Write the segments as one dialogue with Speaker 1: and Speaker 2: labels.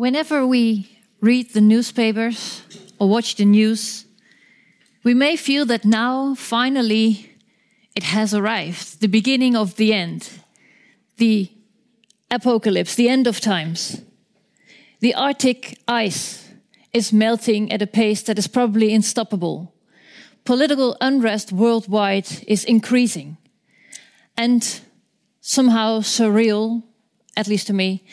Speaker 1: Whenever we read the newspapers or watch the news, we may feel that now, finally, it has arrived, the beginning of the end, the apocalypse, the end of times. The Arctic ice is melting at a pace that is probably unstoppable. Political unrest worldwide is increasing. And somehow surreal, at least to me,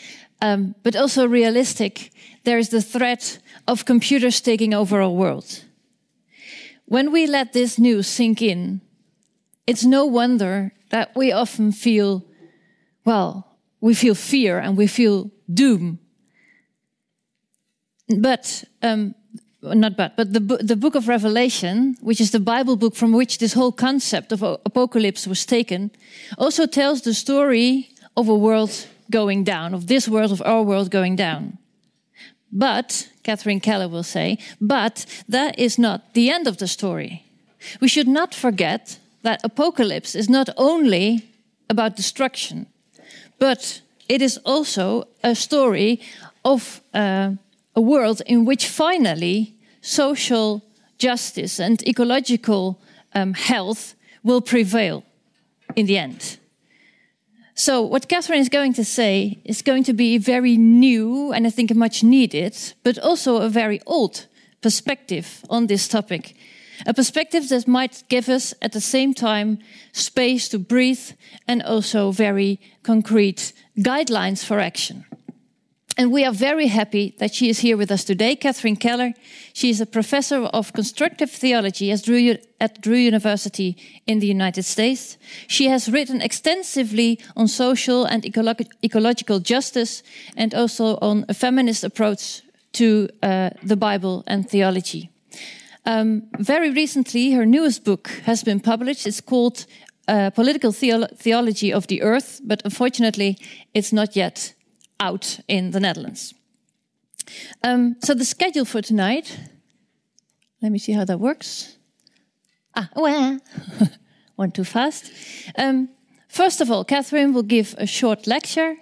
Speaker 1: but also realistic, there is the threat of computers taking over our world. When we let this news sink in, it's no wonder that we often feel, we feel fear and we feel doom. But the book of Revelation, which is the Bible book from which this whole concept of apocalypse was taken, also tells the story of a world going down, of this world, of our world going down. But, Catherine Keller will say, but that is not the end of the story. We should not forget that apocalypse is not only about destruction, but it is also a story of a world in which finally social justice and ecological health will prevail in the end. So what Catherine is going to say is going to be very new and I think much needed, but also a very old perspective on this topic. A perspective that might give us at the same time space to breathe and also very concrete guidelines for action. And we are very happy that she is here with us today, Catherine Keller. She is a professor of constructive theology at Drew University in the United States. She has written extensively on social and ecological justice and also on a feminist approach to the Bible and theology. Very recently, her newest book has been published. It's called Political Theology of the Earth, but unfortunately, it's not yet out in the Netherlands. So the schedule for tonight, let me see how that works. Went too fast. First of all, Catherine will give a short lecture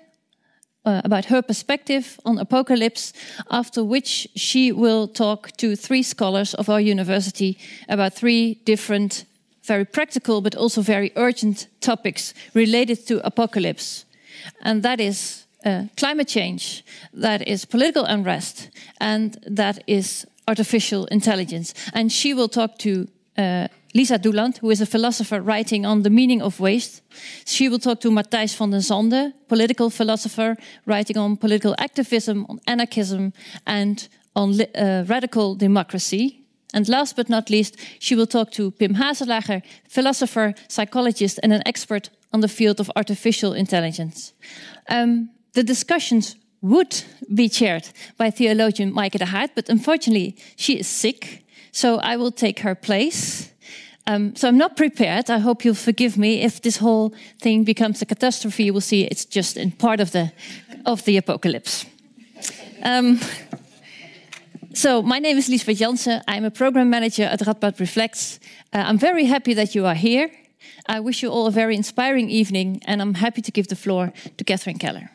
Speaker 1: about her perspective on apocalypse, after which she will talk to 3 scholars of our university about 3 different, very practical but also very urgent topics related to apocalypse. And that is climate change, that is political unrest, and that is artificial intelligence. And she will talk to Lisa Doeland, who is a philosopher writing on the meaning of waste. She will talk to Mathijs van den Sande, political philosopher writing on political activism, on anarchism, and on radical democracy. And last but not least, she will talk to Pim Haselager, philosopher, psychologist, and an expert on the field of artificial intelligence. The discussions would be chaired by theologian Maaike de Haart, but unfortunately she is sick, so I will take her place. So I'm not prepared. I hope you'll forgive me if this whole thing becomes a catastrophe. You will see it's just in part of the apocalypse. So my name is Liesbeth Jansen. I'm a program manager at Radboud Reflects. I'm very happy that you are here. I wish you all a very inspiring evening, and I'm happy to give the floor to Catherine Keller.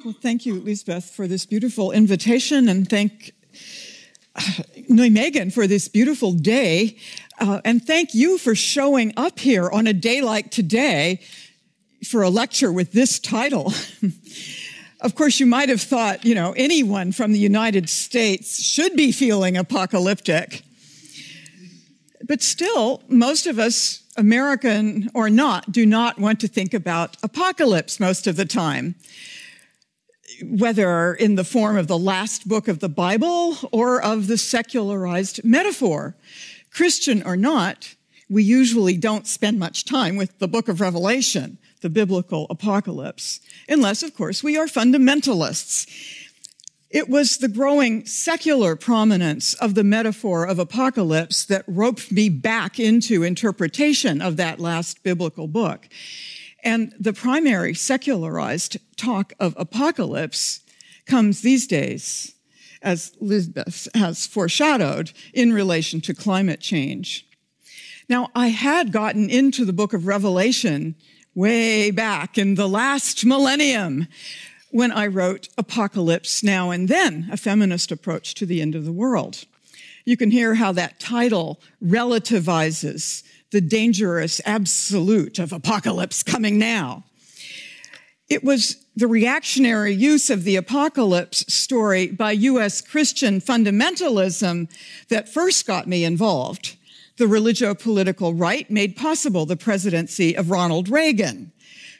Speaker 2: Well, thank you, Liesbeth, for this beautiful invitation, and thank Megan for this beautiful day. And thank you for showing up here on a day like today for a lecture with this title. Of course, you might have thought, anyone from the United States should be feeling apocalyptic. But still, most of us, American or not, do not want to think about apocalypse most of the time, whether in the form of the last book of the Bible or of the secularized metaphor. Christian or not, we usually don't spend much time with the book of Revelation, the biblical apocalypse, unless, of course, we are fundamentalists. It was the growing secular prominence of the metaphor of apocalypse that roped me back into interpretation of that last biblical book. And the primary secularized talk of apocalypse comes these days, as Lisbeth has foreshadowed, in relation to climate change. Now, I had gotten into the book of Revelation way back in the last millennium when I wrote Apocalypse Now and Then, a feminist approach to the end of the world. You can hear how that title relativizes the dangerous absolute of apocalypse coming now. It was the reactionary use of the apocalypse story by U.S. Christian fundamentalism that first got me involved. The religio-political right made possible the presidency of Ronald Reagan,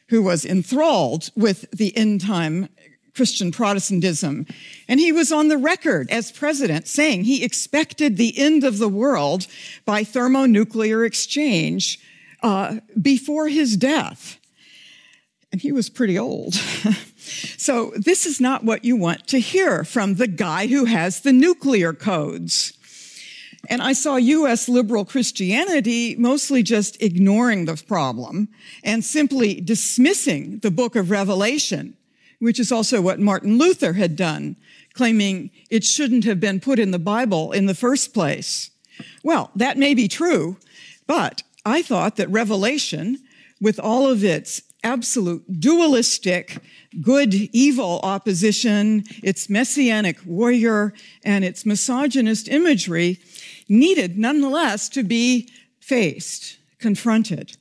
Speaker 2: who was enthralled with the end-time Christian Protestantism. And he was on the record as president saying he expected the end of the world by thermonuclear exchange before his death. And he was pretty old. So this is not what you want to hear from the guy who has the nuclear codes. And I saw U.S. liberal Christianity mostly just ignoring the problem and simply dismissing the book of Revelation, which is also what Martin Luther had done, claiming it shouldn't have been put in the Bible in the first place. Well, that may be true, but I thought that Revelation, with all of its absolute dualistic good-evil opposition, its messianic warrior, and its misogynist imagery, needed nonetheless to be faced, confronted,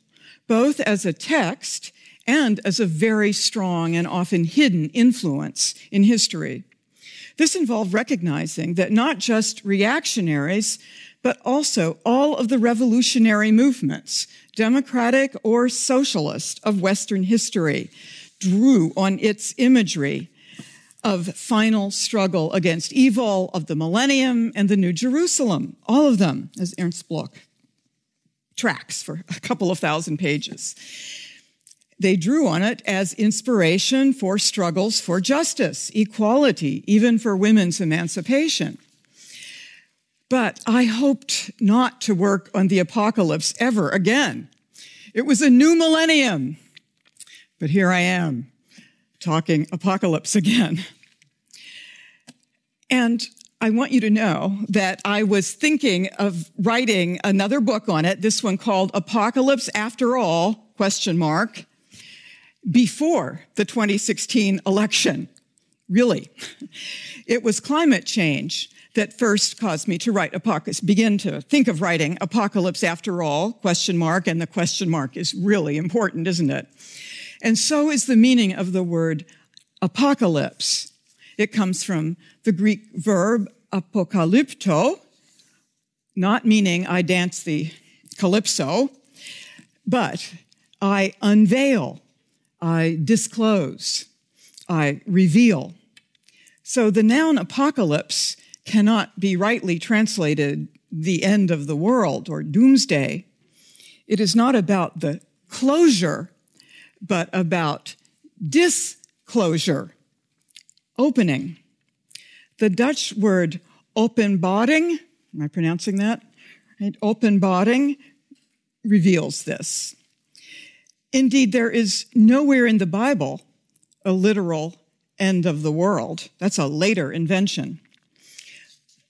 Speaker 2: both as a text and as a very strong and often hidden influence in history. This involved recognizing that not just reactionaries, but also all of the revolutionary movements, democratic or socialist, of Western history, drew on its imagery of final struggle against evil, of the millennium, and the New Jerusalem. All of them, as Ernst Bloch tracks for a couple of thousand pages. They drew on it as inspiration for struggles for justice, equality, even for women's emancipation. But I hoped not to work on the apocalypse ever again. It was a new millennium. But here I am, talking apocalypse again. And I want you to know that I was thinking of writing another book on it, this one called Apocalypse After All, ? Before the 2016 election. Really. It was climate change that first caused me to begin to think of writing Apocalypse After All, ? And the question mark is really important, isn't it? And so is the meaning of the word apocalypse. It comes from the Greek verb apokalypto, not meaning I dance the calypso, but I unveil, I disclose, I reveal. So the noun apocalypse cannot be rightly translated the end of the world or doomsday. It is not about the closure, but about disclosure, opening. The Dutch word openbaring, am I pronouncing that? Right? Openbaring reveals this. Indeed, there is nowhere in the Bible a literal end of the world. That's a later invention.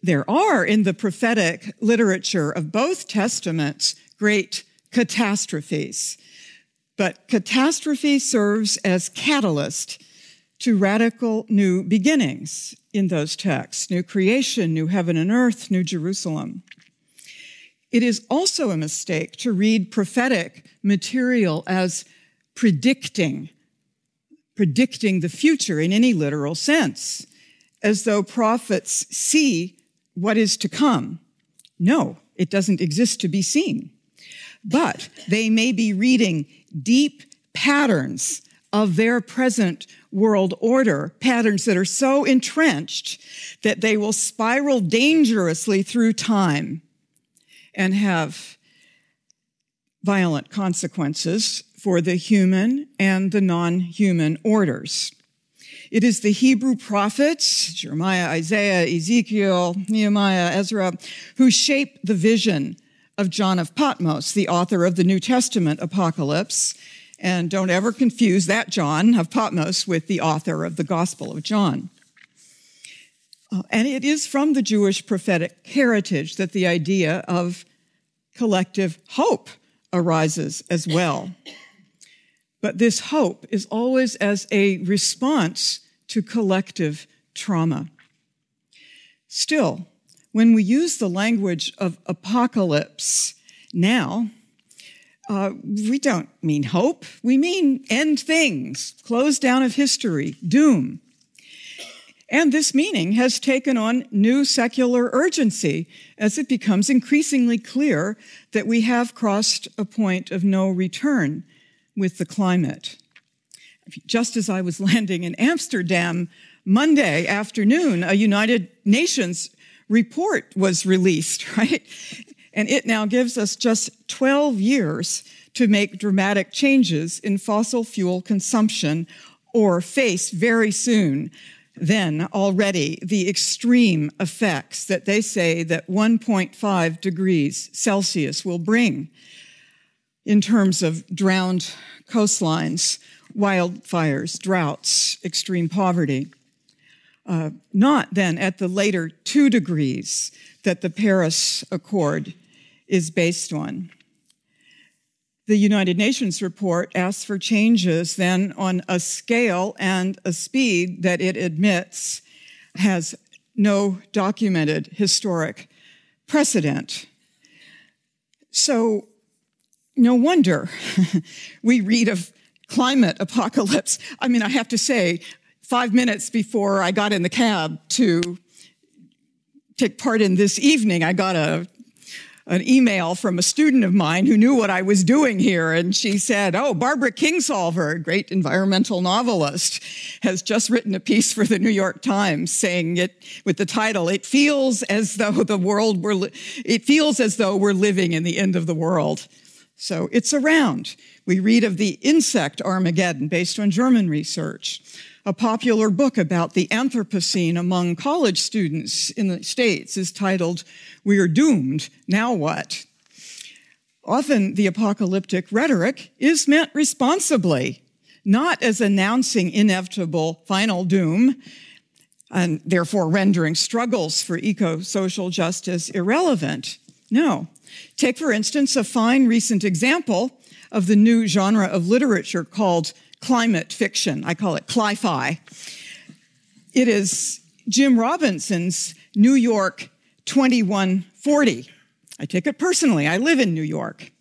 Speaker 2: There are in the prophetic literature of both Testaments great catastrophes. But catastrophe serves as catalyst to radical new beginnings in those texts, new creation, new heaven and earth, new Jerusalem. It is also a mistake to read prophetic material as predicting the future in any literal sense, as though prophets see what is to come. No, it doesn't exist to be seen. But they may be reading deep patterns of their present world order, patterns that are so entrenched that they will spiral dangerously through time and have violent consequences for the human and the non-human orders. It is the Hebrew prophets, Jeremiah, Isaiah, Ezekiel, Nehemiah, Ezra, who shape the vision of John of Patmos, the author of the New Testament Apocalypse. And don't ever confuse that John of Patmos with the author of the Gospel of John. And it is from the Jewish prophetic heritage that the idea of collective hope arises as well. But this hope is always as a response to collective trauma. Still, when we use the language of apocalypse now, we don't mean hope. We mean end things, close down of history, doom. And this meaning has taken on new secular urgency as it becomes increasingly clear that we have crossed a point of no return with the climate. Just as I was landing in Amsterdam Monday afternoon, a United Nations report was released, right? And it now gives us just 12 years to make dramatic changes in fossil fuel consumption or face very soon then already the extreme effects that they say that 1.5 degrees Celsius will bring in terms of drowned coastlines, wildfires, droughts, extreme poverty. Not then at the later 2 degrees that the Paris Accord is based on. The United Nations report asks for changes then on a scale and a speed that it admits has no documented historic precedent. So no wonder we read of climate apocalypse. I mean, I have to say, 5 minutes before I got in the cab to take part in this evening, I got an email from a student of mine who knew what I was doing here, and she said, oh, Barbara Kingsolver, a great environmental novelist, has just written a piece for the New York Times saying it with the title, It feels as though we're living in the end of the world. So it's around. We read of the insect Armageddon based on German research. A popular book about the Anthropocene among college students in the States is titled, We Are Doomed, Now What? Often the apocalyptic rhetoric is meant responsibly, not as announcing inevitable final doom and therefore rendering struggles for eco-social justice irrelevant. No. Take, for instance, a fine recent example of the new genre of literature called climate fiction. I call it cli-fi. It is Jim Robinson's New York 2140. I take it personally. I live in New York.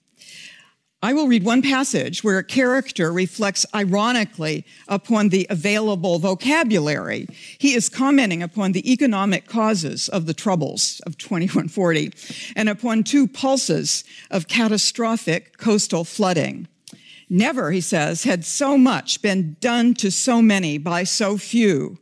Speaker 2: I will read one passage where a character reflects ironically upon the available vocabulary. He is commenting upon the economic causes of the troubles of 2140 and upon 2 pulses of catastrophic coastal flooding. Never, he says, had so much been done to so many by so few,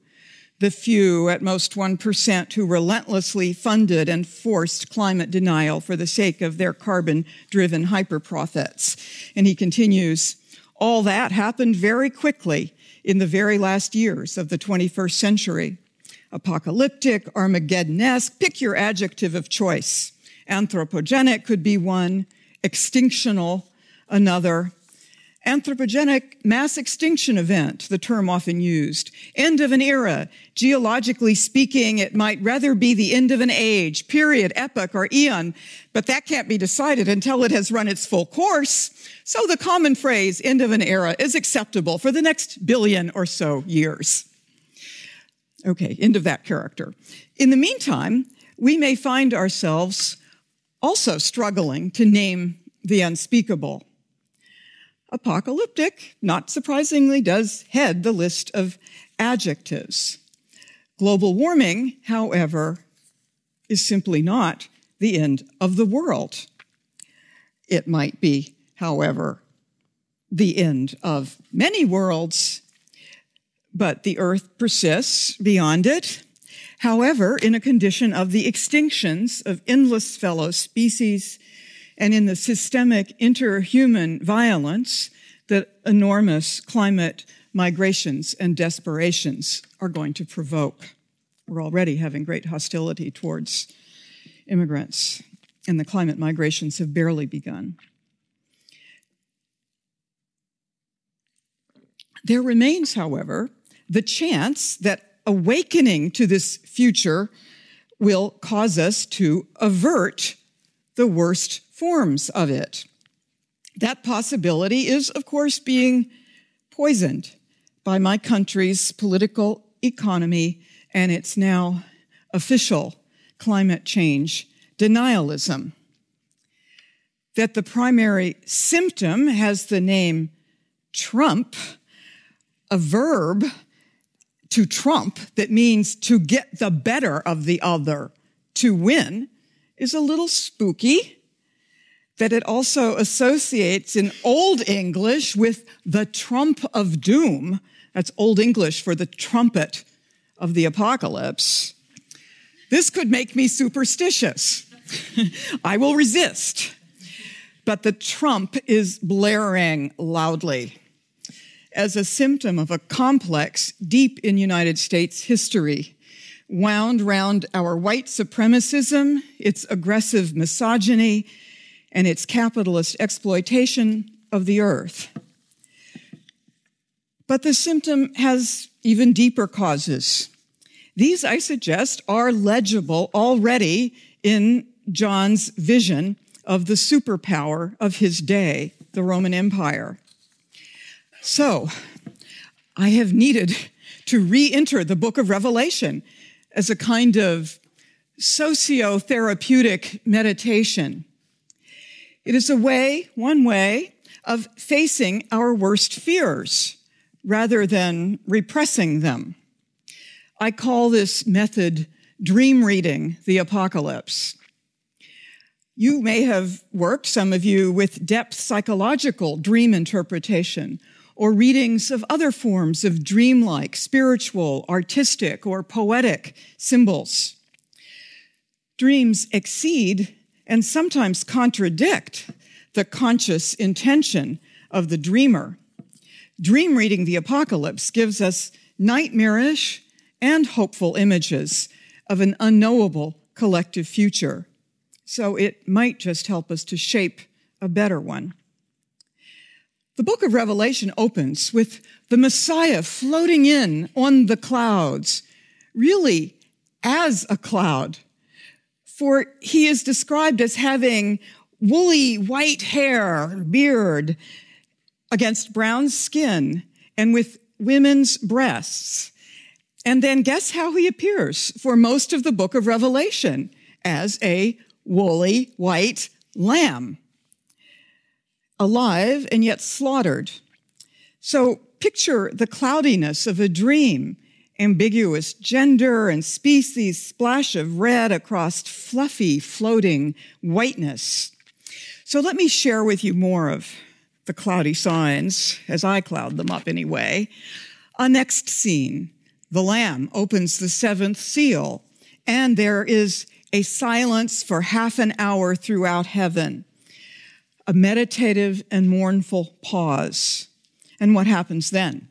Speaker 2: the few, at most 1%, who relentlessly funded and forced climate denial for the sake of their carbon-driven hyper-profits. And he continues, all that happened very quickly in the very last years of the 21st century. Apocalyptic, Armageddon-esque, pick your adjective of choice. Anthropogenic could be one, extinctional another. Anthropogenic mass extinction event, the term often used. End of an era. Geologically speaking, it might rather be the end of an age, period, epoch, or eon, but that can't be decided until it has run its full course. So the common phrase, end of an era, is acceptable for the next billion or so years. Okay, end of that character. In the meantime, we may find ourselves also struggling to name the unspeakable. Apocalyptic, not surprisingly, does head the list of adjectives. Global warming, however, is simply not the end of the world. It might be, however, the end of many worlds, but the Earth persists beyond it. However, in a condition of the extinctions of endless fellow species and in the systemic interhuman violence that enormous climate migrations and desperations are going to provoke. We're already having great hostility towards immigrants, and the climate migrations have barely begun. There remains, however, the chance that awakening to this future will cause us to avert the worst forms of it. That possibility is, of course, being poisoned by my country's political economy and its now official climate change denialism. That the primary symptom has the name trump, a verb to trump that means to get the better of the other, to win, is a little spooky. That it also associates in Old English with the trump of doom. That's Old English for the trumpet of the apocalypse. This could make me superstitious. I will resist. But the trump is blaring loudly as a symptom of a complex deep in United States history, wound round our white supremacism, its aggressive misogyny, and its capitalist exploitation of the earth. But the symptom has even deeper causes. These, I suggest, are legible already in John's vision of the superpower of his day, the Roman Empire. So, I have needed to re-enter the book of Revelation as a kind of socio-therapeutic meditation. It is one way of facing our worst fears rather than repressing them. I call this method dream reading the apocalypse. You may have worked, some of you, with depth psychological dream interpretation or readings of other forms of dreamlike, spiritual, artistic, or poetic symbols. Dreams exceed and sometimes contradict the conscious intention of the dreamer. Dream reading the apocalypse gives us nightmarish and hopeful images of an unknowable collective future. So it might just help us to shape a better one. The book of Revelation opens with the Messiah floating in on the clouds, really as a cloud. For he is described as having woolly white hair, beard, against brown skin, and with women's breasts. And then guess how he appears for most of the book of Revelation? As a woolly white lamb, alive and yet slaughtered. So picture the cloudiness of a dream, ambiguous gender and species, splash of red across fluffy, floating whiteness. So let me share with you more of the cloudy signs, as I cloud them up anyway. A next scene, the Lamb opens the seventh seal, and there is a silence for half an hour throughout heaven, a meditative and mournful pause. And what happens then?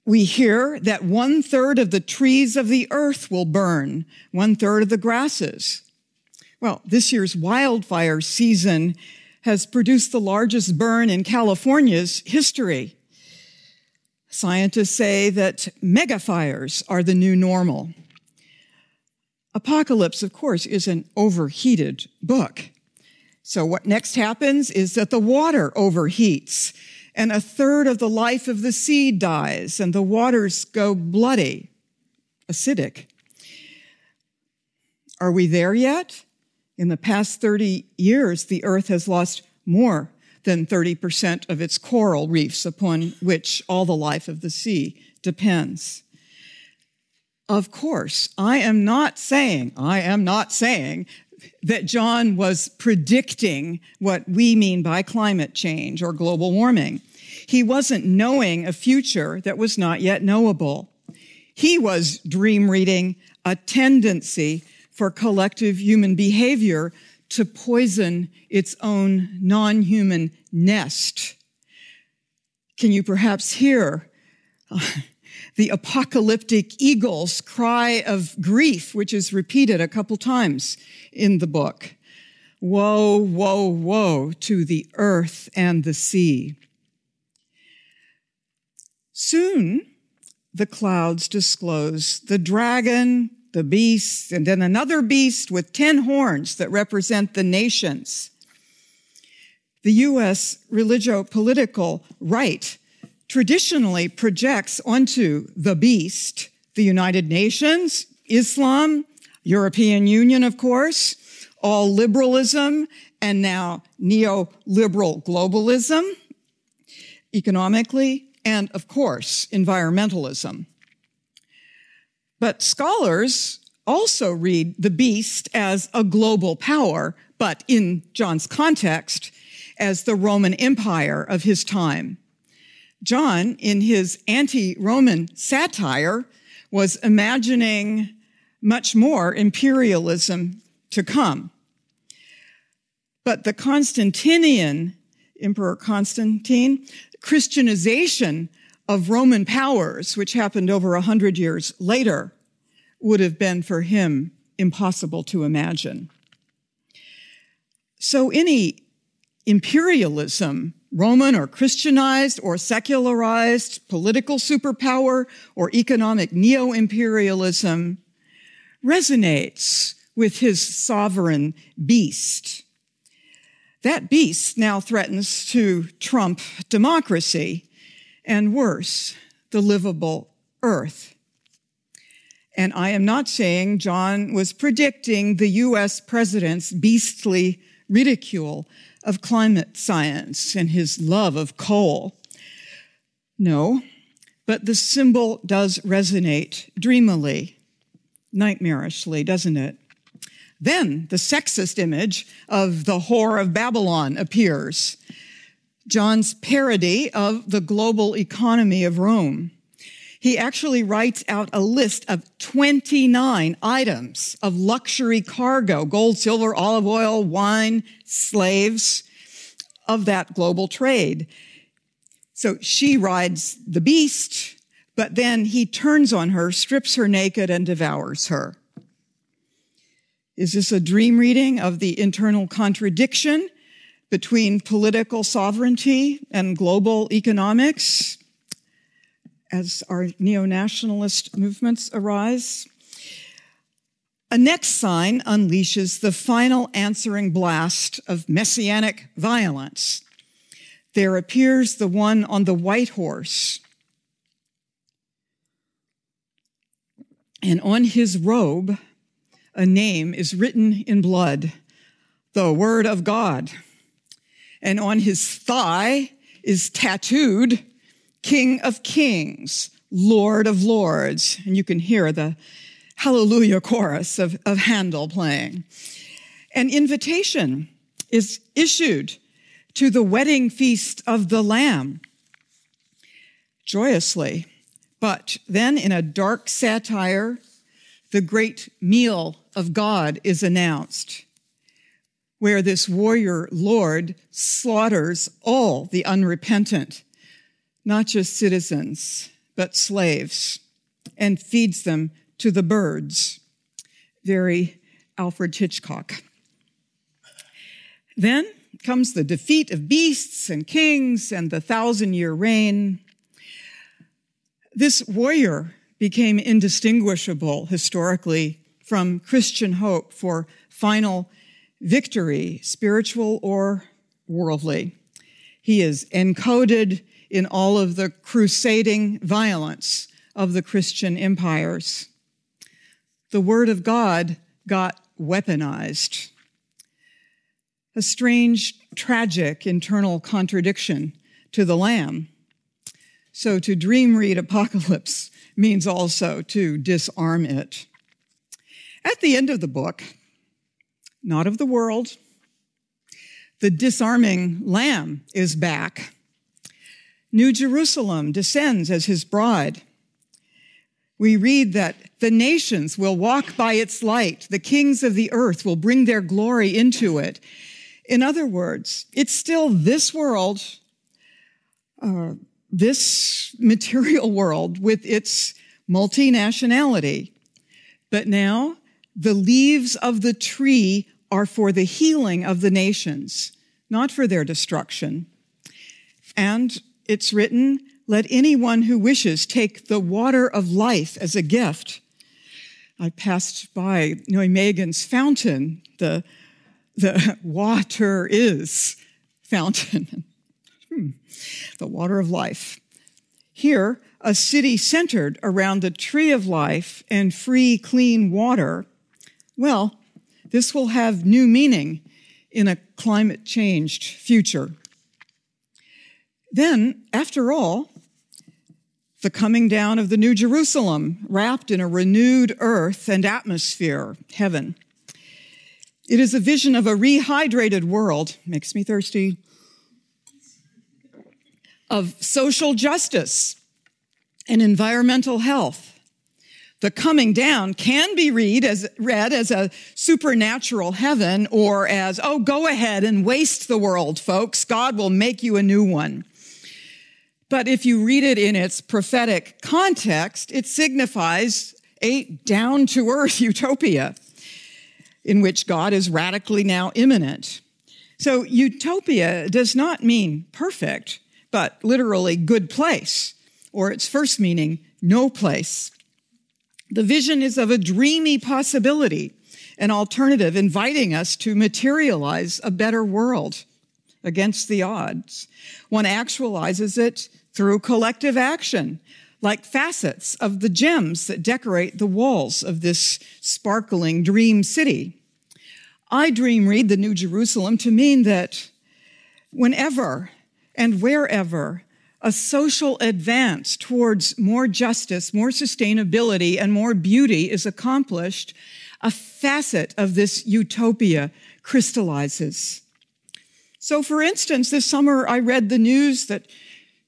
Speaker 2: We hear that 1/3 of the trees of the earth will burn, 1/3 of the grasses. Well, this year's wildfire season has produced the largest burn in California's history. Scientists say that megafires are the new normal. Apocalypse, of course, is an overheated book. So what next happens is that the water overheats, and 1/3 of the life of the sea dies, and the waters go bloody, acidic. Are we there yet? In the past 30 years, the earth has lost more than 30% of its coral reefs upon which all the life of the sea depends. Of course, I am not saying that John was predicting what we mean by climate change or global warming. He wasn't knowing a future that was not yet knowable. He was dream reading a tendency for collective human behavior to poison its own non-human nest. Can you perhaps hear the apocalyptic eagle's cry of grief, which is repeated a couple times in the book? Woe, woe, woe to the earth and the sea. Soon, the clouds disclose the dragon, the beast, and then another beast with 10 horns that represent the nations. The U.S. religio-political right traditionally projects onto the beast the United Nations, Islam, European Union, of course, all liberalism, and now neoliberal globalism, economically, and, of course, environmentalism. But scholars also read the beast as a global power, but in John's context, as the Roman Empire of his time. John, in his anti-Roman satire, was imagining much more imperialism to come. But the Constantinian, Emperor Constantine, Christianization of Roman powers, which happened over 100 years later, would have been for him impossible to imagine. So any imperialism, Roman or Christianized or secularized, political superpower or economic neo-imperialism, resonates with his sovereign beast. That beast now threatens to trump democracy, and worse, the livable earth. And I am not saying John was predicting the U.S. president's beastly ridicule of climate science and his love of coal. No, but the symbol does resonate dreamily, nightmarishly, doesn't it? Then the sexist image of the whore of Babylon appears, John's parody of the global economy of Rome. He actually writes out a list of 29 items of luxury cargo, gold, silver, olive oil, wine, slaves, of that global trade. So she rides the beast, but then he turns on her, strips her naked, and devours her. Is this a dream reading of the internal contradiction between political sovereignty and global economics as our neo-nationalist movements arise? A next sign unleashes the final answering blast of messianic violence. There appears the one on the white horse, and on his robe, a name is written in blood, the Word of God. And on his thigh is tattooed, King of Kings, Lord of Lords. And you can hear the Hallelujah chorus of Handel playing. An invitation is issued to the wedding feast of the Lamb, joyously. But then in a dark satire, the great meal of God is announced, where this warrior Lord slaughters all the unrepentant, not just citizens, but slaves, and feeds them to the birds. Very Alfred Hitchcock. Then comes the defeat of beasts and kings and the 1,000-year reign. This warrior became indistinguishable historically from Christian hope for final victory, spiritual or worldly. He is encoded in all of the crusading violence of the Christian empires. The Word of God got weaponized. A strange, tragic internal contradiction to the Lamb. So to dream read Apocalypse means also to disarm it. At the end of the book, not of the world, the disarming Lamb is back. New Jerusalem descends as his bride. We read that the nations will walk by its light. The kings of the earth will bring their glory into it. In other words, it's still this world, this material world with its multinationality. But now the leaves of the tree are for the healing of the nations, not for their destruction. And it's written, let anyone who wishes take the water of life as a gift. I passed by Naomi Megan's fountain, the water is fountain. The water of life. Here, a city centered around the tree of life and free, clean water. Well, this will have new meaning in a climate-changed future. Then, after all, the coming down of the New Jerusalem, wrapped in a renewed earth and atmosphere, heaven. It is a vision of a rehydrated world, makes me thirsty, of social justice and environmental health. The coming down can be read as a supernatural heaven, or as, oh, go ahead and waste the world, folks. God will make you a new one. But if you read it in its prophetic context, it signifies a down-to-earth utopia in which God is radically now imminent. So utopia does not mean perfect, but literally good place, or its first meaning, no place. The vision is of a dreamy possibility, an alternative inviting us to materialize a better world against the odds. One actualizes it through collective action, like facets of the gems that decorate the walls of this sparkling dream city. I read the New Jerusalem to mean that whenever and wherever a social advance towards more justice, more sustainability, and more beauty is accomplished, a facet of this utopia crystallizes. So, for instance, this summer I read the news that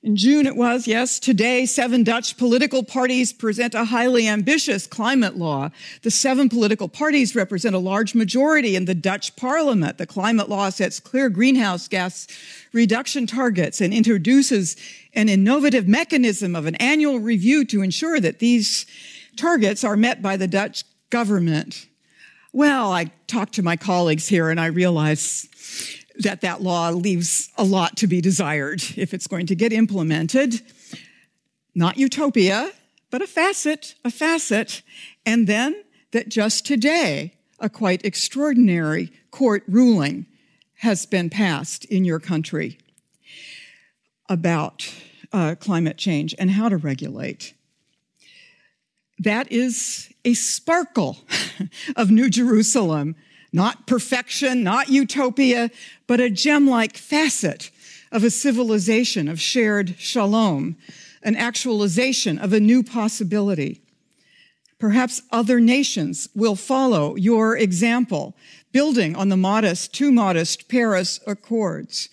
Speaker 2: in June it was, yes, today 7 Dutch political parties present a highly ambitious climate law. The 7 political parties represent a large majority in the Dutch parliament. The climate law sets clear greenhouse gas reduction targets and introduces an innovative mechanism of an annual review to ensure that these targets are met by the Dutch government. Well, I talked to my colleagues here and I realized that law leaves a lot to be desired if it's going to get implemented. Not utopia, but a facet, and then that just today, a quite extraordinary court ruling has been passed in your country about climate change and how to regulate. That is a sparkle of New Jerusalem. Not perfection, not utopia, but a gem-like facet of a civilization of shared shalom, an actualization of a new possibility. Perhaps other nations will follow your example, building on the too modest Paris Accords.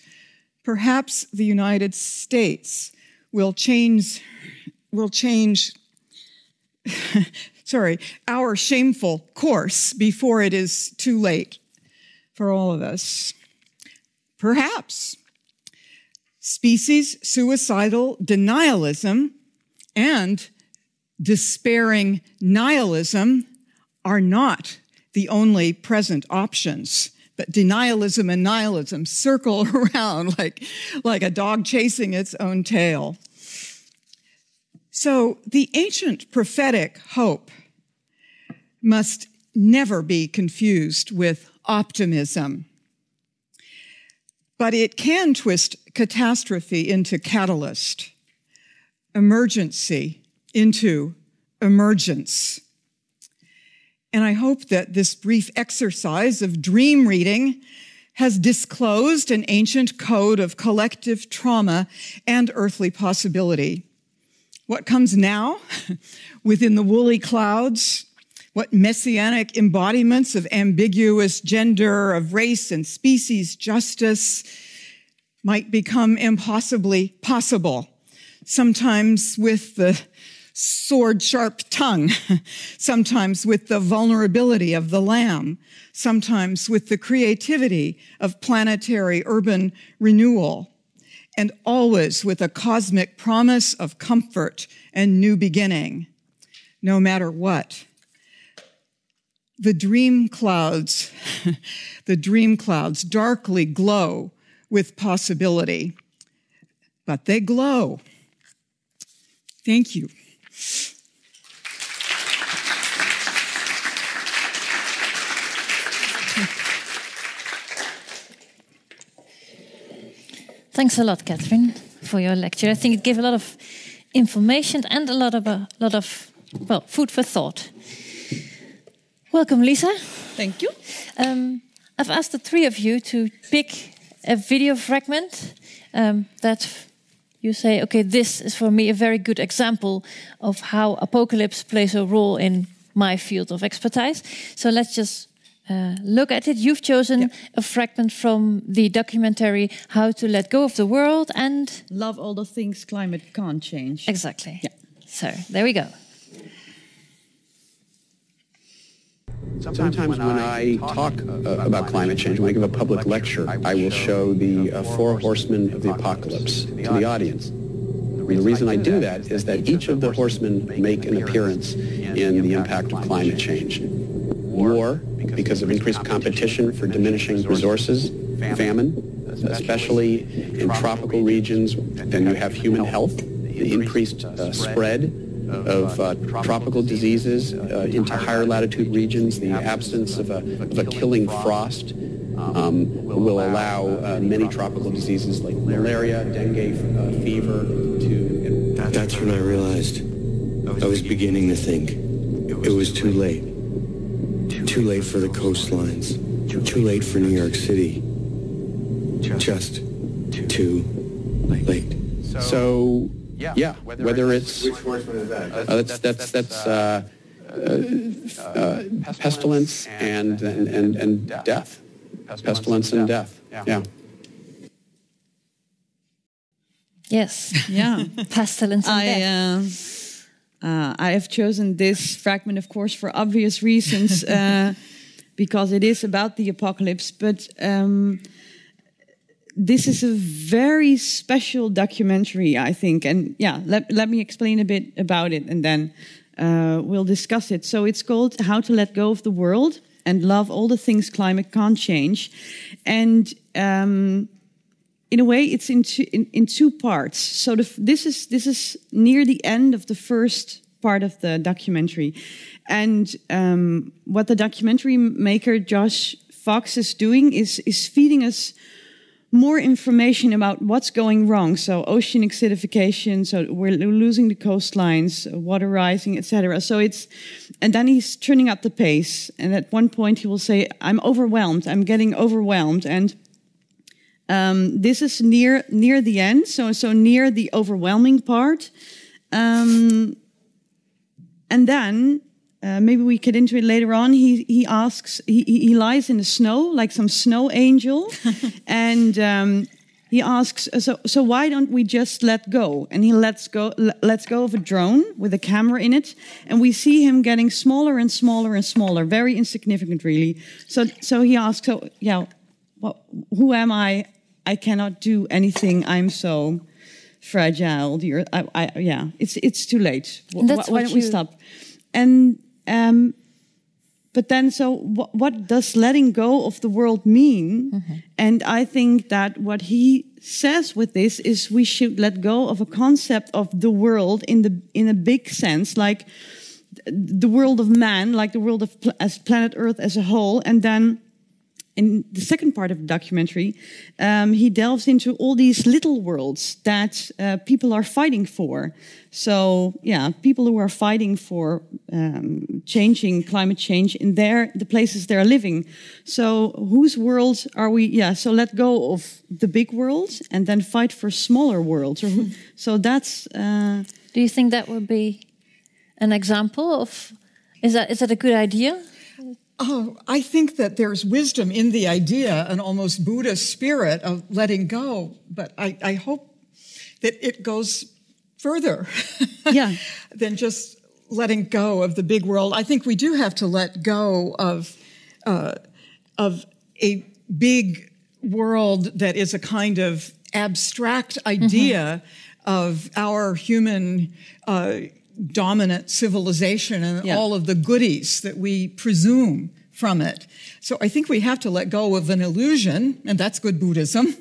Speaker 2: Perhaps the United States will change our shameful course before it is too late for all of us. Perhaps species suicidal denialism and despairing nihilism are not the only present options, but denialism and nihilism circle around like a dog chasing its own tail. So the ancient prophetic hope must never be confused with optimism. But it can twist catastrophe into catalyst, emergency into emergence. And I hope that this brief exercise of dream reading has disclosed an ancient code of collective trauma and earthly possibility. What comes now within the woolly clouds? What messianic embodiments of ambiguous gender, of race and species justice might become impossibly possible, sometimes with the sword-sharp tongue, sometimes with the vulnerability of the lamb, sometimes with the creativity of planetary urban renewal, and always with a cosmic promise of comfort and new beginning, no matter what. The dream clouds darkly glow with possibility, but they glow. Thank you.
Speaker 1: Thanks a lot, Catherine, for your lecture. I think it gave a lot of information and a lot of food for thought. Welcome, Lisa.
Speaker 2: Thank you.
Speaker 1: I've asked the three of you to pick a video fragment that you say, okay, this is for me a very good example of how apocalypse plays a role in my field of expertise. So let's just look at it. You've chosen a fragment from the documentary How to Let Go of the World and
Speaker 3: Love All the Things Climate Can't Change.
Speaker 1: Exactly. Yeah. So there we go.
Speaker 4: Sometimes when I talk about climate change, when I give a public lecture, I will show the four horsemen of the apocalypse to the audience. The reason I do that is that each of the horsemen make an appearance in the impact of climate change. War, because of increased competition for diminishing resources, famine, especially in tropical regions. Then you have human health, the increased spread of tropical diseases into higher latitude regions. The absence of a killing frost will allow many tropical diseases like malaria, dengue fever to...
Speaker 5: That's when I realized I was beginning to think it was too late. Too late for the coastlines. Too late for New York City. Just too late.
Speaker 4: So, yeah, whether it's...
Speaker 5: Which horseman is that?
Speaker 4: That's pestilence and death. Pestilence and death, yeah.
Speaker 1: Yes.
Speaker 3: Yeah.
Speaker 1: Pestilence and death.
Speaker 3: I have chosen this fragment, of course, for obvious reasons, because it is about the apocalypse. But this is a very special documentary, I think. And let me explain a bit about it, and then we'll discuss it. So it's called How to Let Go of the World and Love All the Things Climate Can't Change. And in a way, it's in two parts. So this is near the end of the first part of the documentary. And what the documentary maker, Josh Fox, is doing is feeding us more information about what's going wrong. So ocean acidification, so we're losing the coastlines, water rising, etc. And then he's turning up the pace. And at one point he will say, I'm overwhelmed, I'm getting overwhelmed. And this is near the end, so near the overwhelming part. And then maybe we get into it later on. He asks, he lies in the snow like some snow angel, and he asks, so why don't we just let go? And he lets go of a drone with a camera in it, and we see him getting smaller and smaller and smaller, very insignificant, really. So he asks, who am I? I cannot do anything. I'm so fragile. It's too late. Why don't we stop? And but then, so what does letting go of the world mean? Mm-hmm. And I think that what he says with this is we should let go of a concept of the world in a big sense, like the world of man, like the world of as planet Earth as a whole, and then. In the second part of the documentary, he delves into all these little worlds that people are fighting for. So, people who are fighting for changing climate change in the places they're living. So, whose world are we? So let go of the big world and then fight for smaller worlds. So that's.
Speaker 1: Do you think that would be an example of? Is that a good idea?
Speaker 2: Oh, I think that there's wisdom in the idea, an almost Buddhist spirit of letting go. But I hope that it goes further than just letting go of the big world. I think we do have to let go of a big world that is a kind of abstract idea of our human dominant civilization and all of the goodies that we presume from it. So I think we have to let go of an illusion, and that's good Buddhism.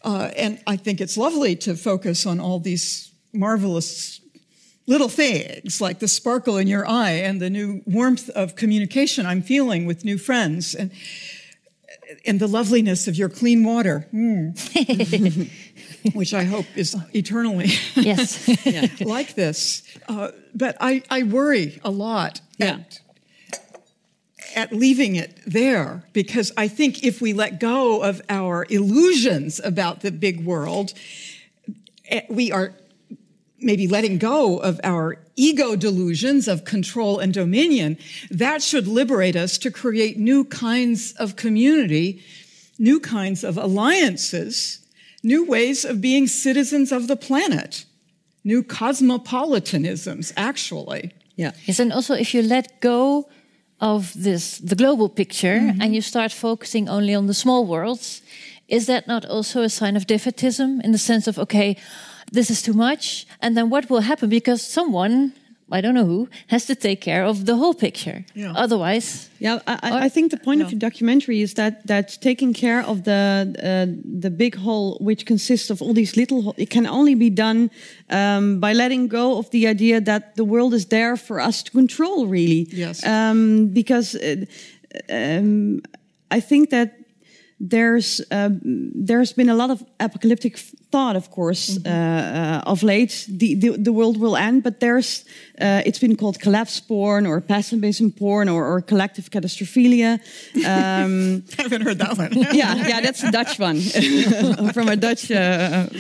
Speaker 2: And I think it's lovely to focus on all these marvelous little things, like the sparkle in your eye and the new warmth of communication I'm feeling with new friends, and the loveliness of your clean water. which I hope is eternally
Speaker 1: Yes.
Speaker 2: like this. But I worry a lot at leaving it there, because I think if we let go of our illusions about the big world, we are maybe letting go of our ego delusions of control and dominion. That should liberate us to create new kinds of community, new kinds of alliances, new ways of being citizens of the planet, new cosmopolitanisms, actually.
Speaker 1: Yes, and also if you let go of the global picture, and you start focusing only on the small worlds, is that not also a sign of defeatism, in the sense of, okay, this is too much, and then what will happen? Because someone, I don't know who, has to take care of the whole picture. Otherwise...
Speaker 3: I think the point of the documentary is that taking care of the big whole, which consists of all these little, it can only be done by letting go of the idea that the world is there for us to control, really.
Speaker 2: Yes.
Speaker 3: Because I think that there's been a lot of apocalyptic thought, of course, of late. The world will end, but it's been called collapse porn or pessimism porn or collective catastrophilia.
Speaker 2: I haven't heard that one.
Speaker 3: yeah, that's a Dutch one from a Dutch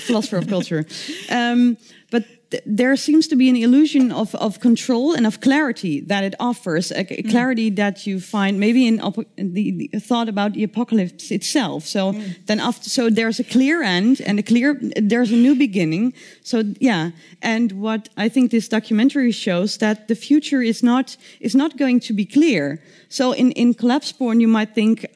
Speaker 3: philosopher of culture. But there seems to be an illusion of control and of clarity that it offers, a clarity that you find maybe in the thought about the apocalypse itself. So then so there's a clear end and there's a new beginning. So and what I think this documentary shows, that the future is not going to be clear. So in collapse porn, you might think,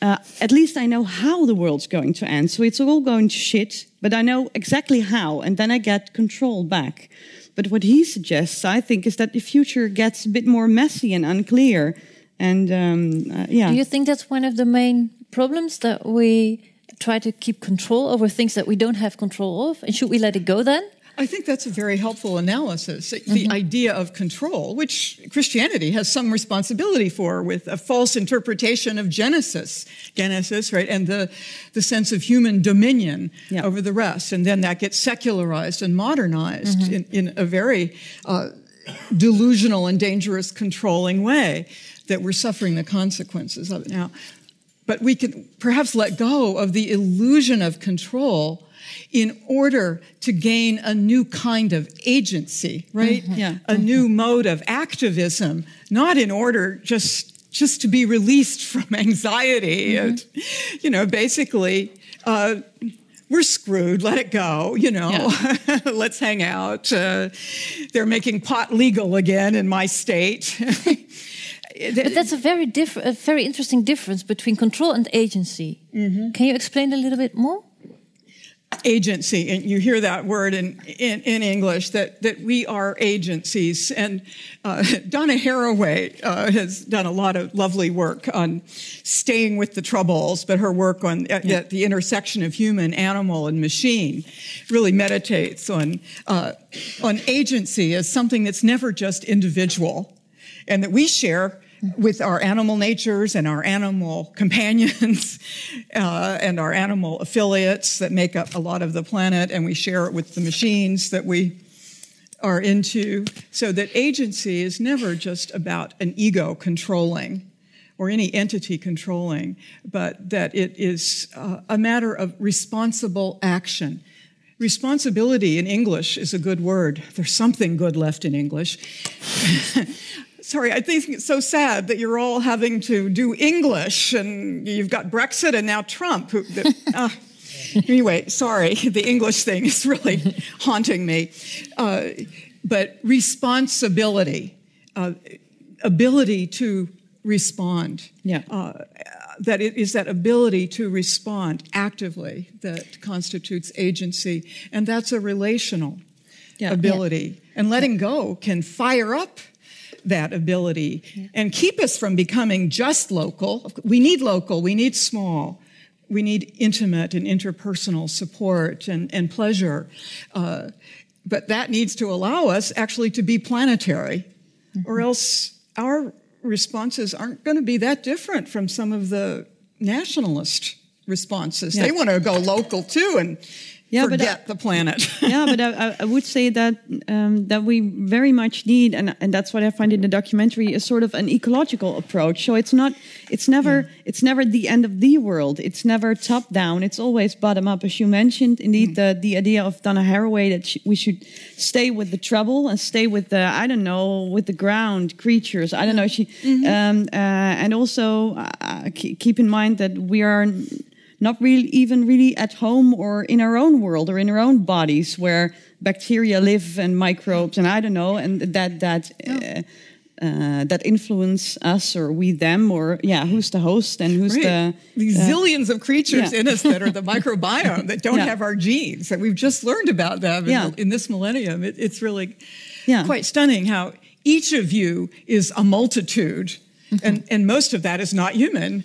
Speaker 3: at least I know how the world's going to end. So it's all going to shit, but I know exactly how, and then I get control back. But what he suggests, I think, is that the future gets a bit more messy and unclear. And
Speaker 1: Do you think that's one of the main problems, that we try to keep control over things that we don't have control of? And should we let it go then?
Speaker 2: I think that's a very helpful analysis. The idea of control, which Christianity has some responsibility for, with a false interpretation of Genesis, right, and the sense of human dominion over the rest. And then that gets secularized and modernized in a very delusional and dangerous, controlling way, that we're suffering the consequences of it now. But we can perhaps let go of the illusion of control in order to gain a new kind of agency, right? A new mode of activism, not in order just to be released from anxiety. Basically, we're screwed, let it go, let's hang out. They're making pot legal again in my state.
Speaker 1: But that's a very interesting difference between control and agency. Can you explain a little bit more?
Speaker 2: Agency, and you hear that word in English, that we are agencies. And Donna Haraway has done a lot of lovely work on staying with the troubles, but her work on at the intersection of human, animal, and machine really meditates on agency as something that's never just individual, and that we share with our animal natures and our animal companions and our animal affiliates that make up a lot of the planet, and we share it with the machines that we are into, so that agency is never just about an ego controlling or any entity controlling, but that it is a matter of responsible action. Responsibility in English is a good word. There's something good left in English. Sorry, I think it's so sad that you're all having to do English, and you've got Brexit and now Trump. Anyway, sorry, the English thing is really haunting me. But responsibility, ability to respond. That it is that ability to respond actively that constitutes agency, and that's a relational ability. And letting go can fire up that ability and keep us from becoming just local. We need small, we need intimate and interpersonal support and pleasure. But that needs to allow us actually to be planetary, or else our responses aren't going to be that different from some of the nationalist responses. They want to go local too, and forget the planet.
Speaker 3: Yeah, but I would say that that we very much need, and that's what I find in the documentary, is sort of an ecological approach. So it's never the end of the world. It's never top down. It's always bottom up, as you mentioned. Indeed, the idea of Donna Haraway that we should stay with the trouble and stay with with the ground creatures. I don't know. And also keep in mind that we are not really at home or in our own world or in our own bodies where bacteria live and microbes and I don't know, and that influence us or we them, or who's the host and who's
Speaker 2: these zillions of creatures in us that are the microbiome that don't have our genes, that we've just learned about them in this millennium. It's really quite stunning how each of you is a multitude, and most of that is not human,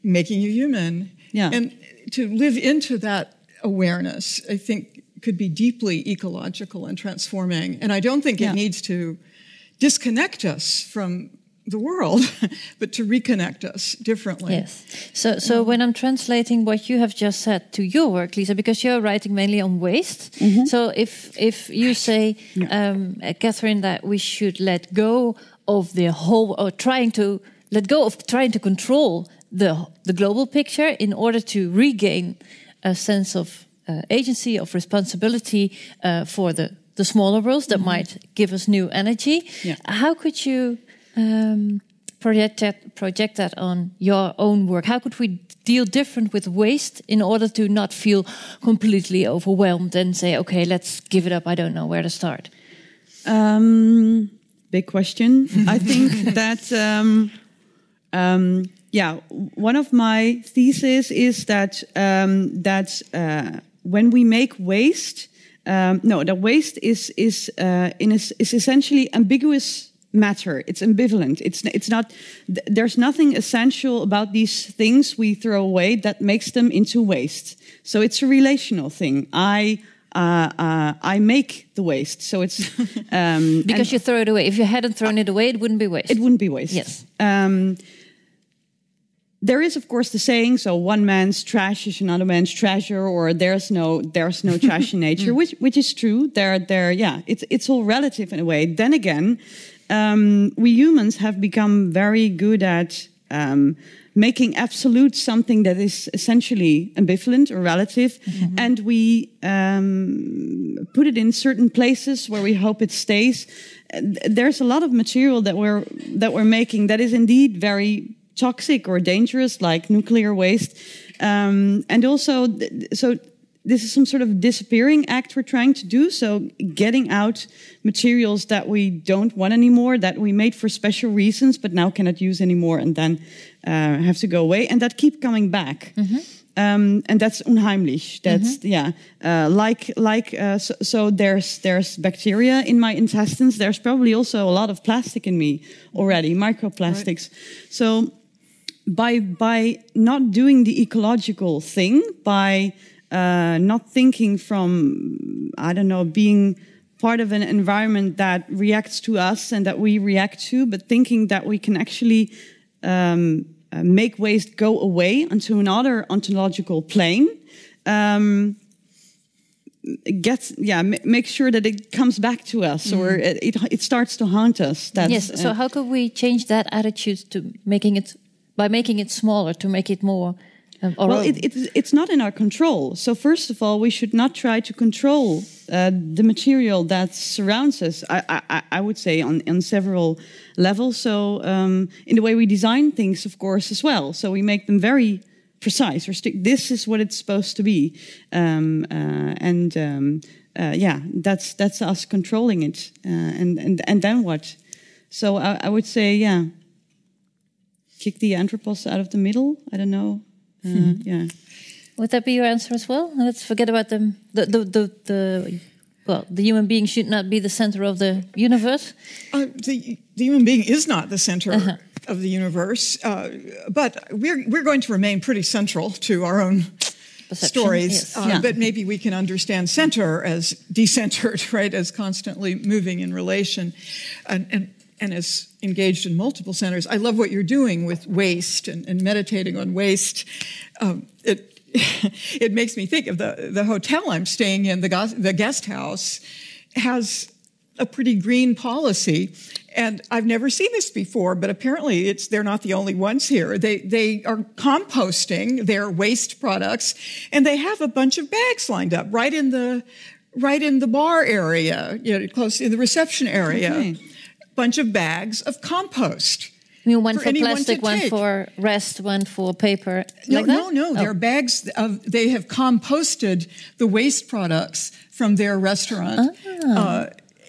Speaker 2: making you human. Yeah. And to live into that awareness, I think, could be deeply ecological and transforming. And I don't think it needs to disconnect us from the world, but to reconnect us differently.
Speaker 1: Yes. So when I'm translating what you have just said to your work, Lisa, because you're writing mainly on waste. So if you say, Catherine, that we should let go of the whole, or trying to control the global picture in order to regain a sense of agency, of responsibility for the smaller worlds that might give us new energy. Yeah. How could you project that on your own work? How could we deal different with waste in order to not feel completely overwhelmed and say, okay, let's give it up, I don't know where to start?
Speaker 3: Big question. I think that one of my theses is that when we make waste, that waste is essentially ambiguous matter. It's ambivalent. It's not. There's nothing essential about these things we throw away that makes them into waste. So it's a relational thing. I make the waste. So it's
Speaker 1: because you throw it away. If you hadn't thrown it away, it wouldn't be waste.
Speaker 3: It wouldn't be waste.
Speaker 1: Yes.
Speaker 3: There is, of course, the saying, so one man's trash is another man's treasure, or there's no trash in nature, which is true. It's all relative in a way. Then again, we humans have become very good at making absolute something that is essentially ambivalent or relative, and we put it in certain places where we hope it stays. There's a lot of material that we're making that is indeed very toxic or dangerous, like nuclear waste, and also so this is some sort of disappearing act we're trying to do. So getting out materials that we don't want anymore, that we made for special reasons but now cannot use anymore, and then have to go away, and that keep coming back. And that's unheimlich. That's so there's bacteria in my intestines. There's probably also a lot of plastic in me already, microplastics. Right. So by not doing the ecological thing, by not thinking from, I don't know, being part of an environment that reacts to us and that we react to, but thinking that we can actually make waste go away onto another ontological plane, make sure that it comes back to us, or it starts to haunt us.
Speaker 1: Yes. So how could we change that attitude to making it smaller, to make it more?
Speaker 3: It's not in our control. So first of all, we should not try to control the material that surrounds us. I would say on several levels. So in the way we design things, of course, as well. So we make them very precise. This is what it's supposed to be, that's us controlling it. And then what? So I would say, kick the anthropos out of the middle. I don't know.
Speaker 1: Would that be your answer as well? Let's forget about the human being should not be the center of the universe.
Speaker 2: The human being is not the center of the universe, but we're going to remain pretty central to our own stories. Yes. But maybe we can understand center as decentered, right? As constantly moving in relation, and as engaged in multiple centers. I love what you're doing with waste and meditating on waste. it makes me think of the hotel I'm staying in. The guest house has a pretty green policy. And I've never seen this before, but apparently they're not the only ones here. They are composting their waste products, and they have a bunch of bags lined up right in the bar area, close in the reception area. Okay. Bunch of bags of compost.
Speaker 1: You mean one for plastic, one for rest, one for paper?
Speaker 2: No. They're bags they have composted the waste products from their restaurant.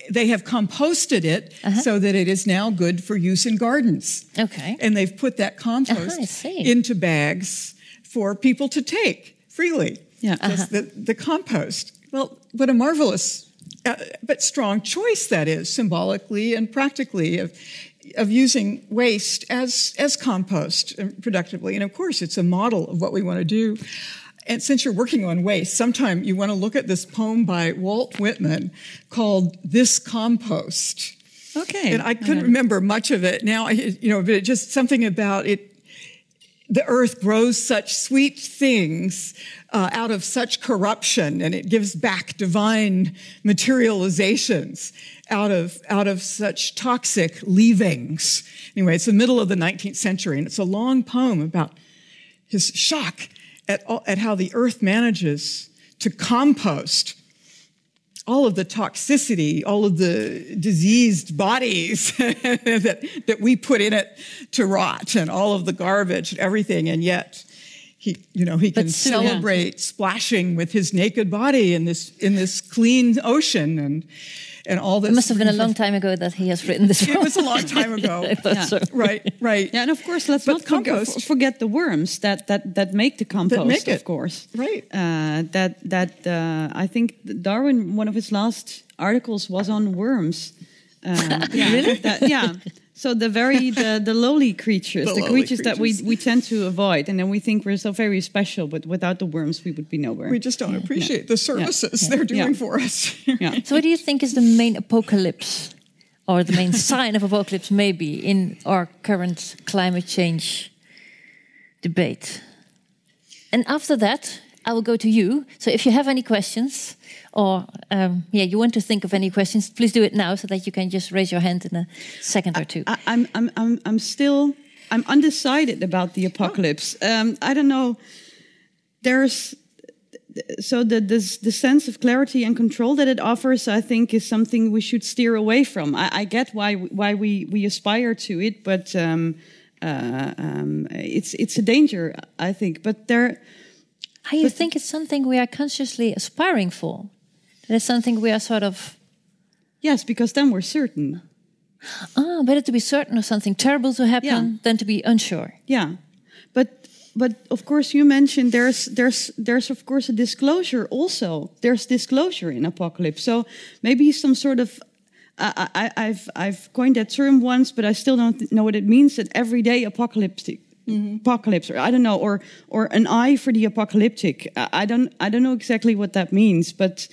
Speaker 2: They have composted it so that it is now good for use in gardens. Okay. And they've put that compost into bags for people to take freely. Yeah. The compost. Well, what a marvelous but strong choice that is, symbolically and practically, of using waste as compost productively. And of course, it's a model of what we want to do. And since you're working on waste, sometime you want to look at this poem by Walt Whitman called This Compost. Okay. And I couldn't remember much of it now, but just something about it. The earth grows such sweet things out of such corruption, and it gives back divine materializations out of such toxic leavings. Anyway, it's the middle of the 19th century, and it's a long poem about his shock at how the earth manages to compost all of the toxicity, all of the diseased bodies that we put in it to rot, and all of the garbage and everything, and yet he can celebrate splashing with his naked body in this clean ocean and all this.
Speaker 1: It must have been a long time ago that he has written this.
Speaker 2: It was a long time ago.
Speaker 1: So.
Speaker 2: Right. Yeah,
Speaker 3: and of course, let's not forget the worms that make the compost. Of course,
Speaker 2: right.
Speaker 3: I think Darwin, one of his last articles was on worms.
Speaker 1: Really?
Speaker 3: So the lowly creatures, the creatures that we tend to avoid, and then we think we're so very special, but without the worms, we would be nowhere.
Speaker 2: We just don't appreciate the services they're doing for us.
Speaker 1: So what do you think is the main apocalypse, or the main sign of apocalypse maybe, in our current climate change debate? And after that, I will go to you. So if you have any questions, or you want to think of any questions, please do it now, so that you can just raise your hand in a second or two.
Speaker 3: I'm undecided about the apocalypse. I don't know. There's the sense of clarity and control that it offers, I think, is something we should steer away from. I get why we aspire to it, but it's a danger, I think. But
Speaker 1: you think it's something we are consciously aspiring for? That is something we are sort of...
Speaker 3: Yes, because then we're certain.
Speaker 1: Better to be certain of something terrible to happen than to be unsure.
Speaker 3: Yeah, but of course you mentioned there's of course a disclosure also. There's disclosure in apocalypse. So maybe some sort of... I've coined that term once, but I still don't know what it means. That everyday apocalyptic. Apocalypse, or I don't know, or an eye for the apocalyptic. I don't know exactly what that means, but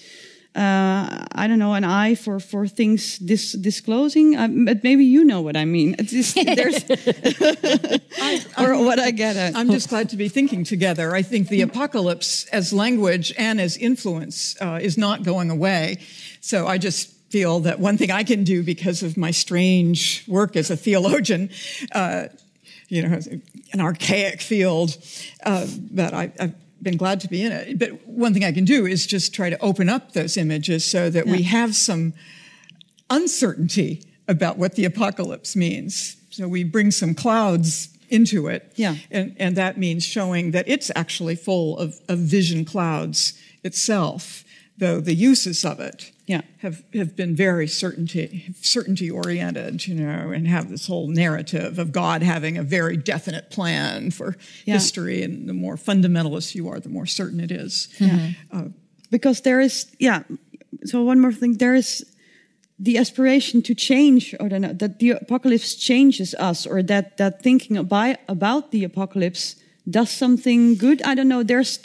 Speaker 3: I don't know, an eye for things disclosing. But maybe you know what I mean. Or what I get at.
Speaker 2: I'm just glad to be thinking together. I think the apocalypse as language and as influence is not going away. So I just feel that one thing I can do, because of my strange work as a theologian, an archaic field, but I've been glad to be in it. But one thing I can do is just try to open up those images so that we have some uncertainty about what the apocalypse means. So we bring some clouds into it. Yeah. And that means showing that it's actually full of vision clouds itself, though the uses of it have been very certainty oriented, and have this whole narrative of God having a very definite plan for history, and the more fundamentalist you are, the more certain it is.
Speaker 3: Because there is, so one more thing, there is the aspiration to change, or that the apocalypse changes us, or that thinking about the apocalypse does something good. I don't know, there's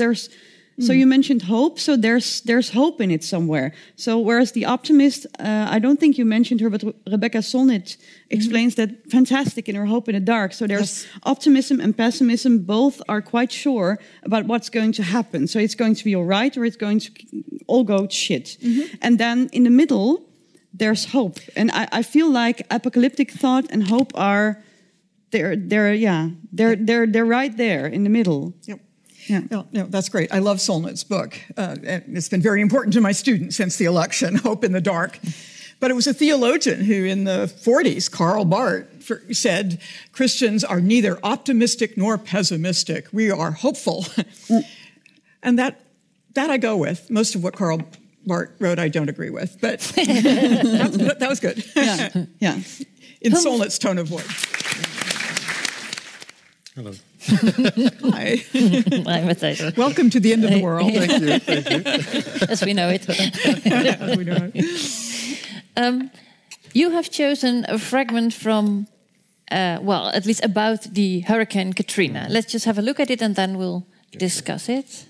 Speaker 3: So you mentioned hope. So there's hope in it somewhere. So whereas the optimist, I don't think you mentioned her, but Rebecca Solnit explains that fantastic in her Hope in the Dark. So there's optimism and pessimism. Both are quite sure about what's going to happen. So it's going to be all right, or it's going to all go to shit. And then in the middle, there's hope. And I feel like apocalyptic thought and hope are they're right there in the middle.
Speaker 2: Yep.
Speaker 3: Yeah.
Speaker 2: No, that's great. I love Solnit's book. And it's been very important to my students since the election, Hope in the Dark. But it was a theologian who in the 40s, Karl Barth, said, Christians are neither optimistic nor pessimistic. We are hopeful. And that I go with. Most of what Karl Barth wrote I don't agree with, but that was good.
Speaker 3: Yeah.
Speaker 2: In Solnit's tone of voice.
Speaker 6: Hello.
Speaker 2: Hi.
Speaker 1: Hi, Mathijs.
Speaker 2: Welcome to the end of the world.
Speaker 6: Thank you.
Speaker 1: As we know it.
Speaker 2: As we know it.
Speaker 1: You have chosen a fragment from, at least about the Hurricane Katrina. Let's just have a look at it and then we'll discuss it.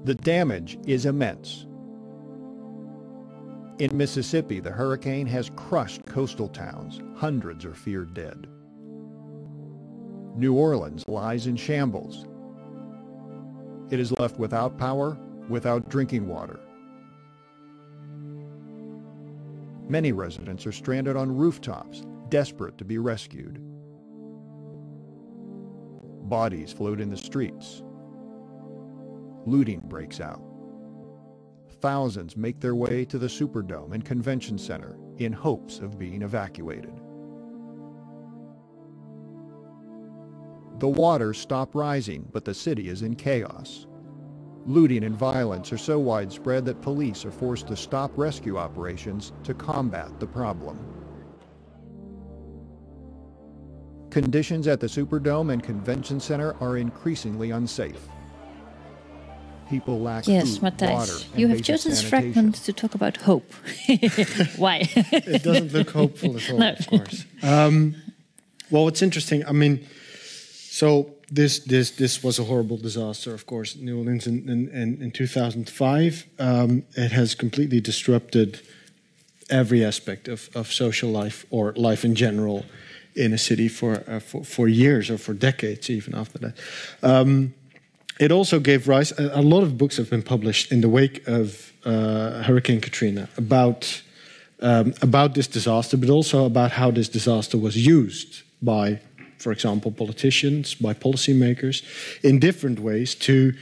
Speaker 7: The damage is immense. In Mississippi, the hurricane has crushed coastal towns. Hundreds are feared dead. New Orleans lies in shambles. It is left without power, without drinking water. Many residents are stranded on rooftops, desperate to be rescued. Bodies float in the streets. Looting breaks out. Thousands make their way to the Superdome and Convention Center in hopes of being evacuated. The waters stop rising, but the city is in chaos. Looting and violence are so widespread that police are forced to stop rescue operations to combat the problem. Conditions at the Superdome and Convention Center are increasingly unsafe. People lack food, water,
Speaker 1: Mathijs,
Speaker 7: and
Speaker 1: you have
Speaker 7: basic
Speaker 1: chosen this
Speaker 7: sanitation.
Speaker 1: fragment to talk about hope. Why?
Speaker 6: It doesn't look hopeful at all,
Speaker 1: No.
Speaker 6: of course. Well, it's interesting. I mean, so this was a horrible disaster, of course, New Orleans in 2005. It has completely disrupted every aspect of social life or life in general in a city for years or for decades even after that. It also gave rise. A lot of books have been published in the wake of Hurricane Katrina about this disaster, but also about how this disaster was used by, for example, politicians, by policymakers, in different ways to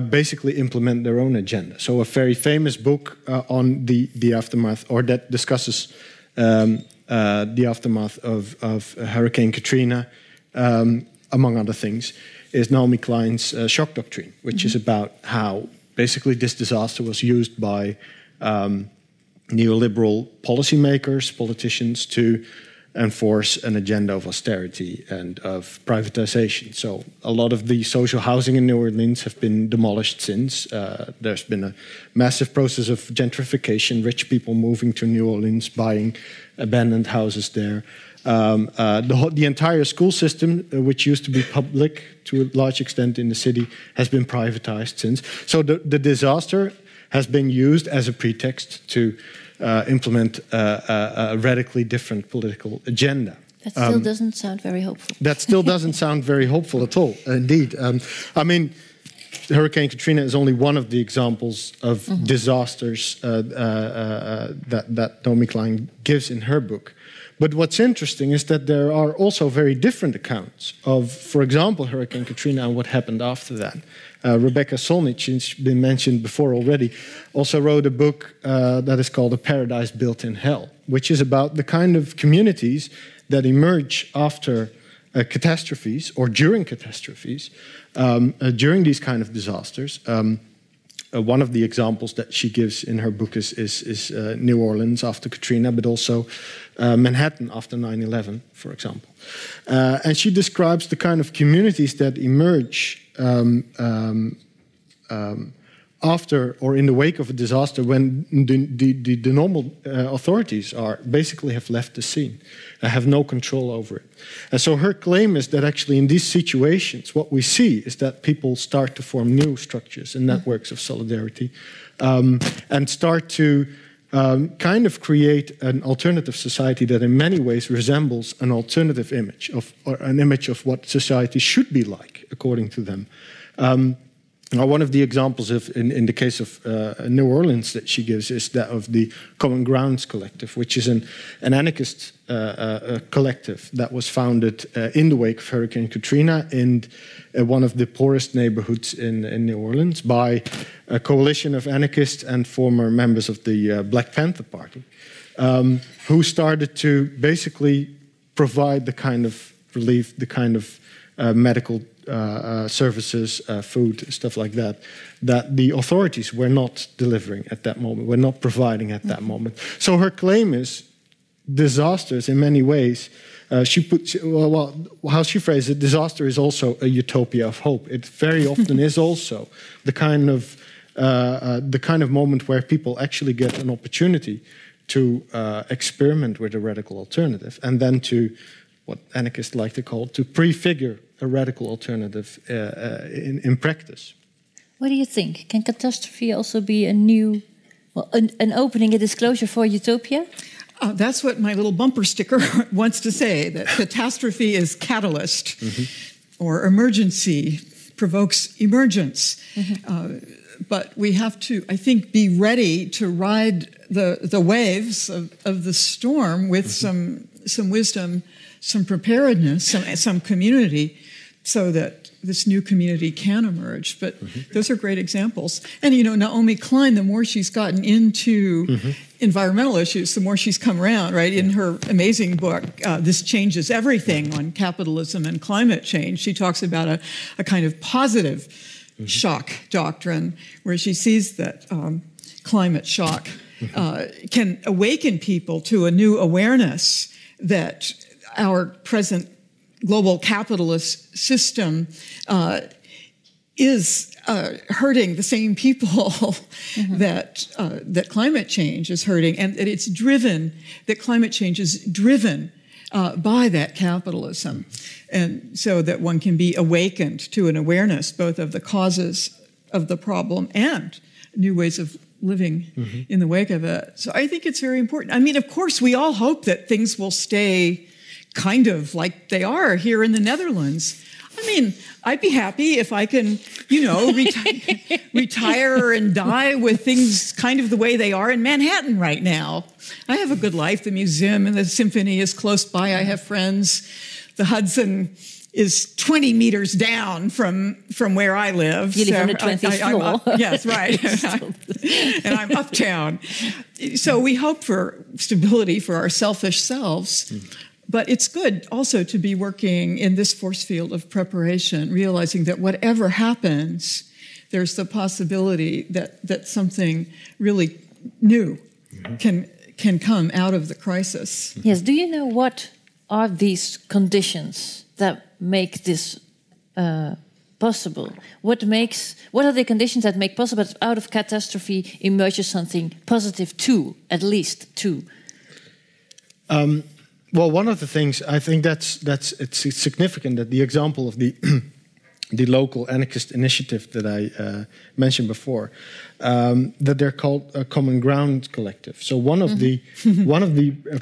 Speaker 6: basically implement their own agenda. So a very famous book on the aftermath, or that discusses the aftermath of Hurricane Katrina, among other things, is Naomi Klein's Shock Doctrine, which is about how basically this disaster was used by neoliberal policymakers, politicians, to enforce an agenda of austerity and of privatization. So a lot of the social housing in New Orleans have been demolished since. There's been a massive process of gentrification, rich people moving to New Orleans, buying abandoned houses there. The entire school system, which used to be public to a large extent in the city, has been privatized since. So the disaster has been used as a pretext to implement a radically different political agenda.
Speaker 1: That still doesn't sound very hopeful.
Speaker 6: That still doesn't sound very hopeful at all, indeed. I mean, Hurricane Katrina is only one of the examples of disasters that Naomi Klein gives in her book. But what's interesting is that there are also very different accounts of, for example, Hurricane Katrina and what happened after that. Rebecca Solnit, she's been mentioned before already, also wrote a book that is called A Paradise Built in Hell, which is about the kind of communities that emerge after catastrophes or during catastrophes, during these kind of disasters. One of the examples that she gives in her book is New Orleans after Katrina, but also Manhattan after 9/11, for example. And she describes the kind of communities that emerge after or in the wake of a disaster, when the normal authorities basically have left the scene, have no control over it. And so her claim is that actually in these situations, what we see is that people start to form new structures and networks of solidarity, and start to kind of create an alternative society that in many ways resembles an alternative image or an image of what society should be like, according to them. One of the examples in the case of New Orleans that she gives is that of the Common Grounds Collective, which is an anarchist collective that was founded in the wake of Hurricane Katrina in one of the poorest neighborhoods in New Orleans by a coalition of anarchists and former members of the Black Panther Party, who started to basically provide the kind of relief, the kind of medical services, food, stuff like that, that the authorities were not delivering at that moment, were not providing at that moment. So her claim is disasters in many ways. How she phrased it, disaster is also a utopia of hope. It very often is also the kind of moment where people actually get an opportunity to experiment with a radical alternative, and then to, what anarchists like to call, to prefigure a radical alternative in practice.
Speaker 1: What do you think? Can catastrophe also be a new, an opening, a disclosure for utopia?
Speaker 2: That's what my little bumper sticker wants to say, that catastrophe is catalyst, or emergency provokes emergence. But we have to, I think, be ready to ride the waves of the storm with some wisdom, some preparedness, some community, so that this new community can emerge. But those are great examples. And, Naomi Klein, the more she's gotten into environmental issues, the more she's come around, right? In her amazing book, This Changes Everything, on capitalism and climate change, she talks about a kind of positive shock doctrine, where she sees that climate shock can awaken people to a new awareness that our present global capitalist system is hurting the same people that climate change is hurting, and that climate change is driven by that capitalism. And so that one can be awakened to an awareness both of the causes of the problem and new ways of living in the wake of it. So I think it's very important. I mean, of course, we all hope that things will stay kind of like they are here in the Netherlands. I mean, I'd be happy if I can, retire and die with things kind of the way they are in Manhattan right now. I have a good life. The museum and the symphony is close by. I have friends. The Hudson is 20 meters down from where I live.
Speaker 1: You live on the 20th floor.
Speaker 2: Yes, right. And I'm uptown. So we hope for stability for our selfish selves. But it's good also to be working in this force field of preparation, realizing that whatever happens, there's the possibility that something really new can come out of the crisis.
Speaker 1: Yes. Do you know what are these conditions that make this possible? What are the conditions that make possible that out of catastrophe emerges something positive too, at least too?
Speaker 6: Well, one of the things I think it's significant that the example of the local anarchist initiative that I mentioned before, that they're called a Common Ground Collective. So one of the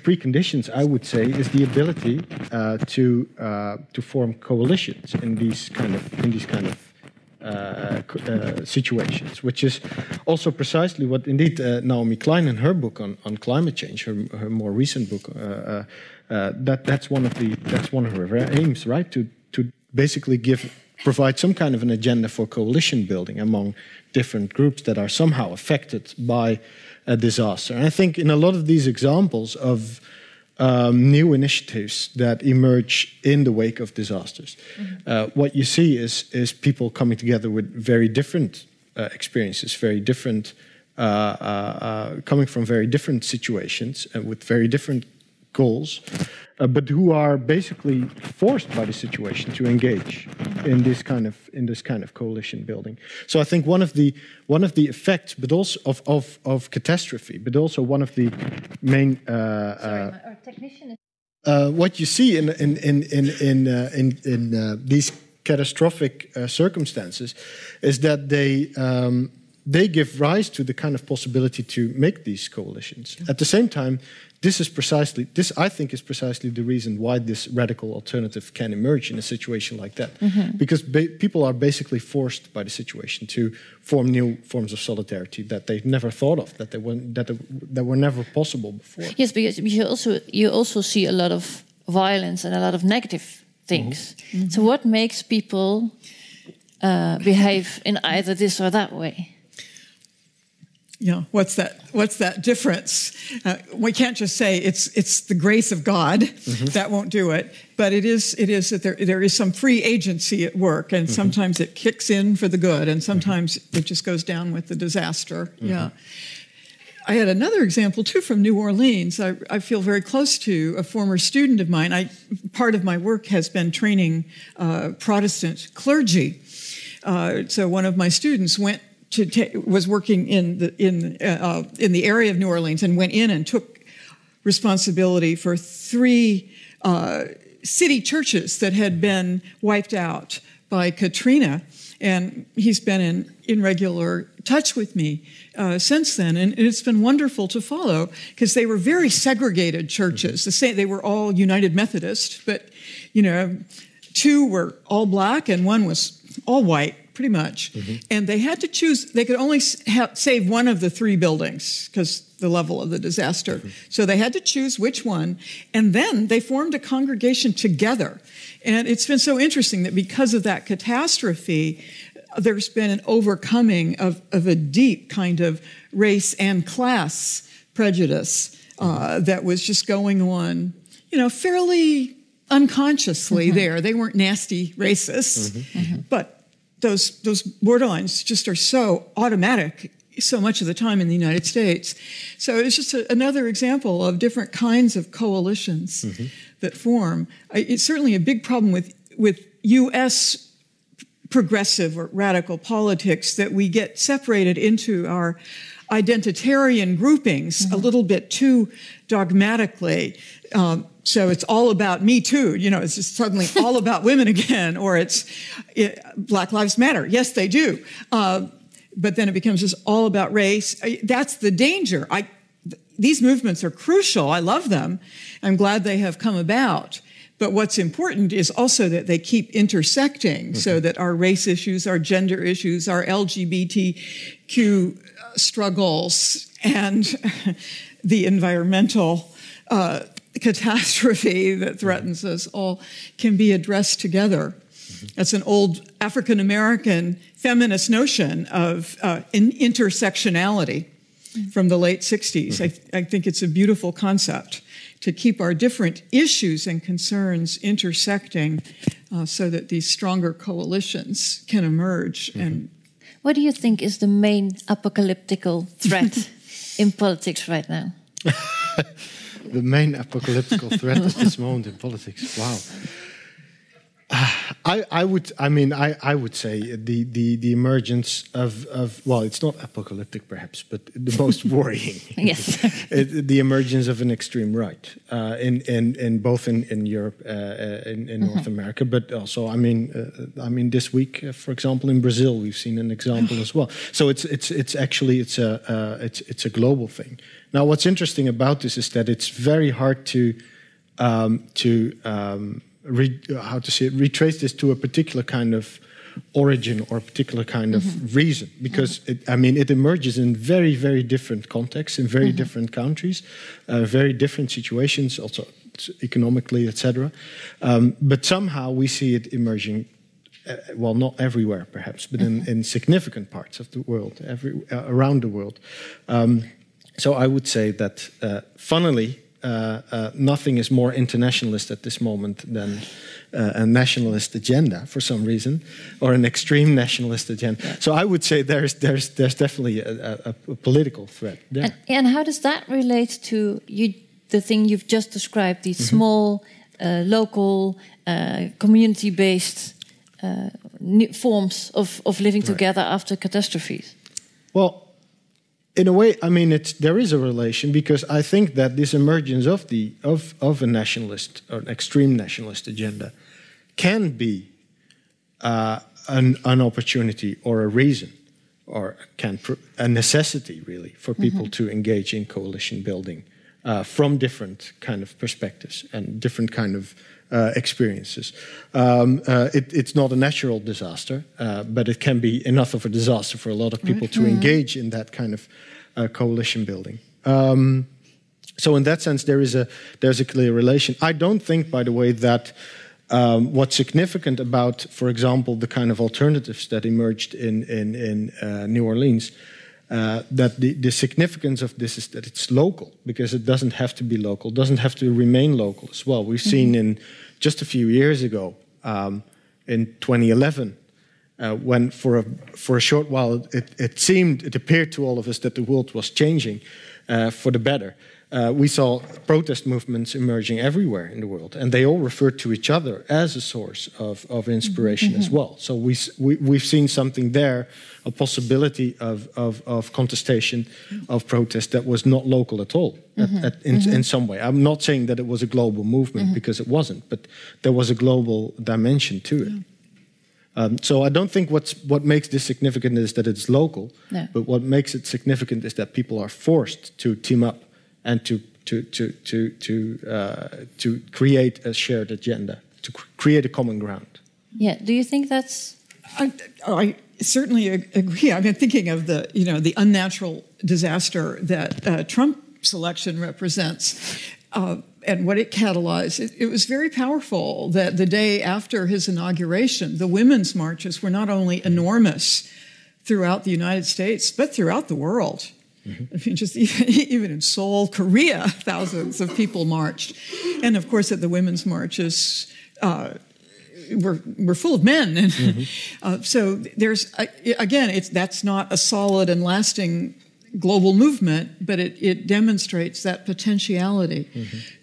Speaker 6: preconditions, I would say, is the ability to form coalitions in these kind of situations, which is also precisely what indeed Naomi Klein in her book on climate change, her more recent book, that's one of her aims, right? To basically provide some kind of an agenda for coalition building among different groups that are somehow affected by a disaster. And I think in a lot of these examples of new initiatives that emerge in the wake of disasters, what you see is people coming together with very different experiences, very different, coming from very different situations and with very different goals, but who are basically forced by the situation to engage in this kind of coalition building. So I think one of the effects, but also of catastrophe, but also one of the main
Speaker 1: our technician is
Speaker 6: what you see in these catastrophic circumstances is that they give rise to the kind of possibility to make these coalitions. At the same time, this I think is precisely the reason why this radical alternative can emerge in a situation like that. Because people are basically forced by the situation to form new forms of solidarity that they never thought of, that were never possible before.
Speaker 1: Yes, because you also see a lot of violence and a lot of negative things. So what makes people behave in either this or that way?
Speaker 2: Yeah, what's that difference? We can't just say it's the grace of God that won't do it, but it is that there is some free agency at work, and sometimes it kicks in for the good, and sometimes it just goes down with the disaster. Yeah. I had another example too from New Orleans. I feel very close to a former student of mine. Part of my work has been training Protestant clergy. So one of my students was working in the area of New Orleans and went in and took responsibility for 3 city churches that had been wiped out by Katrina. And he's been in regular touch with me since then. And it's been wonderful to follow because they were very segregated churches. They were all United Methodist, but, 2 were all black and 1 was all white, pretty much. And they had to choose. They could only save one of the 3 buildings because the level of the disaster. So they had to choose which one. And then they formed a congregation together. And it's been so interesting that because of that catastrophe, there's been an overcoming of a deep kind of race and class prejudice that was just going on, fairly unconsciously there. They weren't nasty racists, but those borderlines just are so automatic so much of the time in the United States. So it's just another example of different kinds of coalitions that form. It's certainly a big problem with U.S. progressive or radical politics that we get separated into our identitarian groupings a little bit too dogmatically. So it's all about me too. It's just suddenly all about women again, or it's Black Lives Matter. Yes, they do. But then it becomes just all about race. That's the danger. These movements are crucial. I love them. I'm glad they have come about. But what's important is also that they keep intersecting so that our race issues, our gender issues, our LGBTQ struggles, and the environmental catastrophe that threatens us all can be addressed together. That's an old African-American feminist notion of intersectionality from the late 60s. I think it's a beautiful concept to keep our different issues and concerns intersecting so that these stronger coalitions can emerge. And
Speaker 1: what do you think is the main apocalyptical threat in politics right now?
Speaker 6: The main apocalyptical threat at this moment in politics. Wow. I would say the emergence of well, it's not apocalyptic perhaps, but the most worrying.
Speaker 1: Yes.
Speaker 6: The emergence of an extreme right in both in Europe, in North America, but also this week, for example, in Brazil, we've seen an example as well. So it's actually a global thing. Now, what's interesting about this is that it's very hard to retrace this to a particular kind of origin or a particular kind of reason, because it emerges in very, very different contexts, in very different countries, very different situations, also economically, etc. But somehow we see it emerging, well, not everywhere perhaps, but in significant parts of the world, around the world. So I would say that, funnily, nothing is more internationalist at this moment than a nationalist agenda for some reason, or an extreme nationalist agenda. Yeah. So I would say there's definitely a political threat there.
Speaker 1: And how does that relate to the thing you've just described, these small, local, community-based forms of living together after catastrophes?
Speaker 6: Well, in a way, I mean, there is a relation, because I think that this emergence of a nationalist or an extreme nationalist agenda can be an opportunity or a reason, or a necessity, really, for people to engage in coalition building from different kind of perspectives and different kind of experiences. It's not a natural disaster, but it can be enough of a disaster for a lot of people to engage in that kind of coalition building. So in that sense, there's a clear relation. I don't think, by the way, that what's significant about, for example, the kind of alternatives that emerged in New Orleans, that the significance of this is that it's local, because it doesn't have to be local, doesn't have to remain local as well. We've seen in just a few years ago, in 2011, when for a short while it appeared to all of us that the world was changing for the better. We saw protest movements emerging everywhere in the world, and they all referred to each other as a source of inspiration as well. So we've seen something there, a possibility of contestation, of protest that was not local at all, in some way. I'm not saying that it was a global movement, because it wasn't, but there was a global dimension to it. So I don't think what makes this significant is that it's local, but what makes it significant is that people are forced to team up and to create a shared agenda, to create a common ground.
Speaker 1: Yeah. Do you think that's?
Speaker 2: I certainly agree. I've been thinking of the unnatural disaster that Trump's election represents, and what it catalyzed. It was very powerful that the day after his inauguration, the women's marches were not only enormous throughout the United States, but throughout the world. I mean, just even in Seoul, Korea, thousands of people marched. And of course, at the women's marches, were full of men. And so there's, again, that's not a solid and lasting global movement, but it demonstrates that potentiality,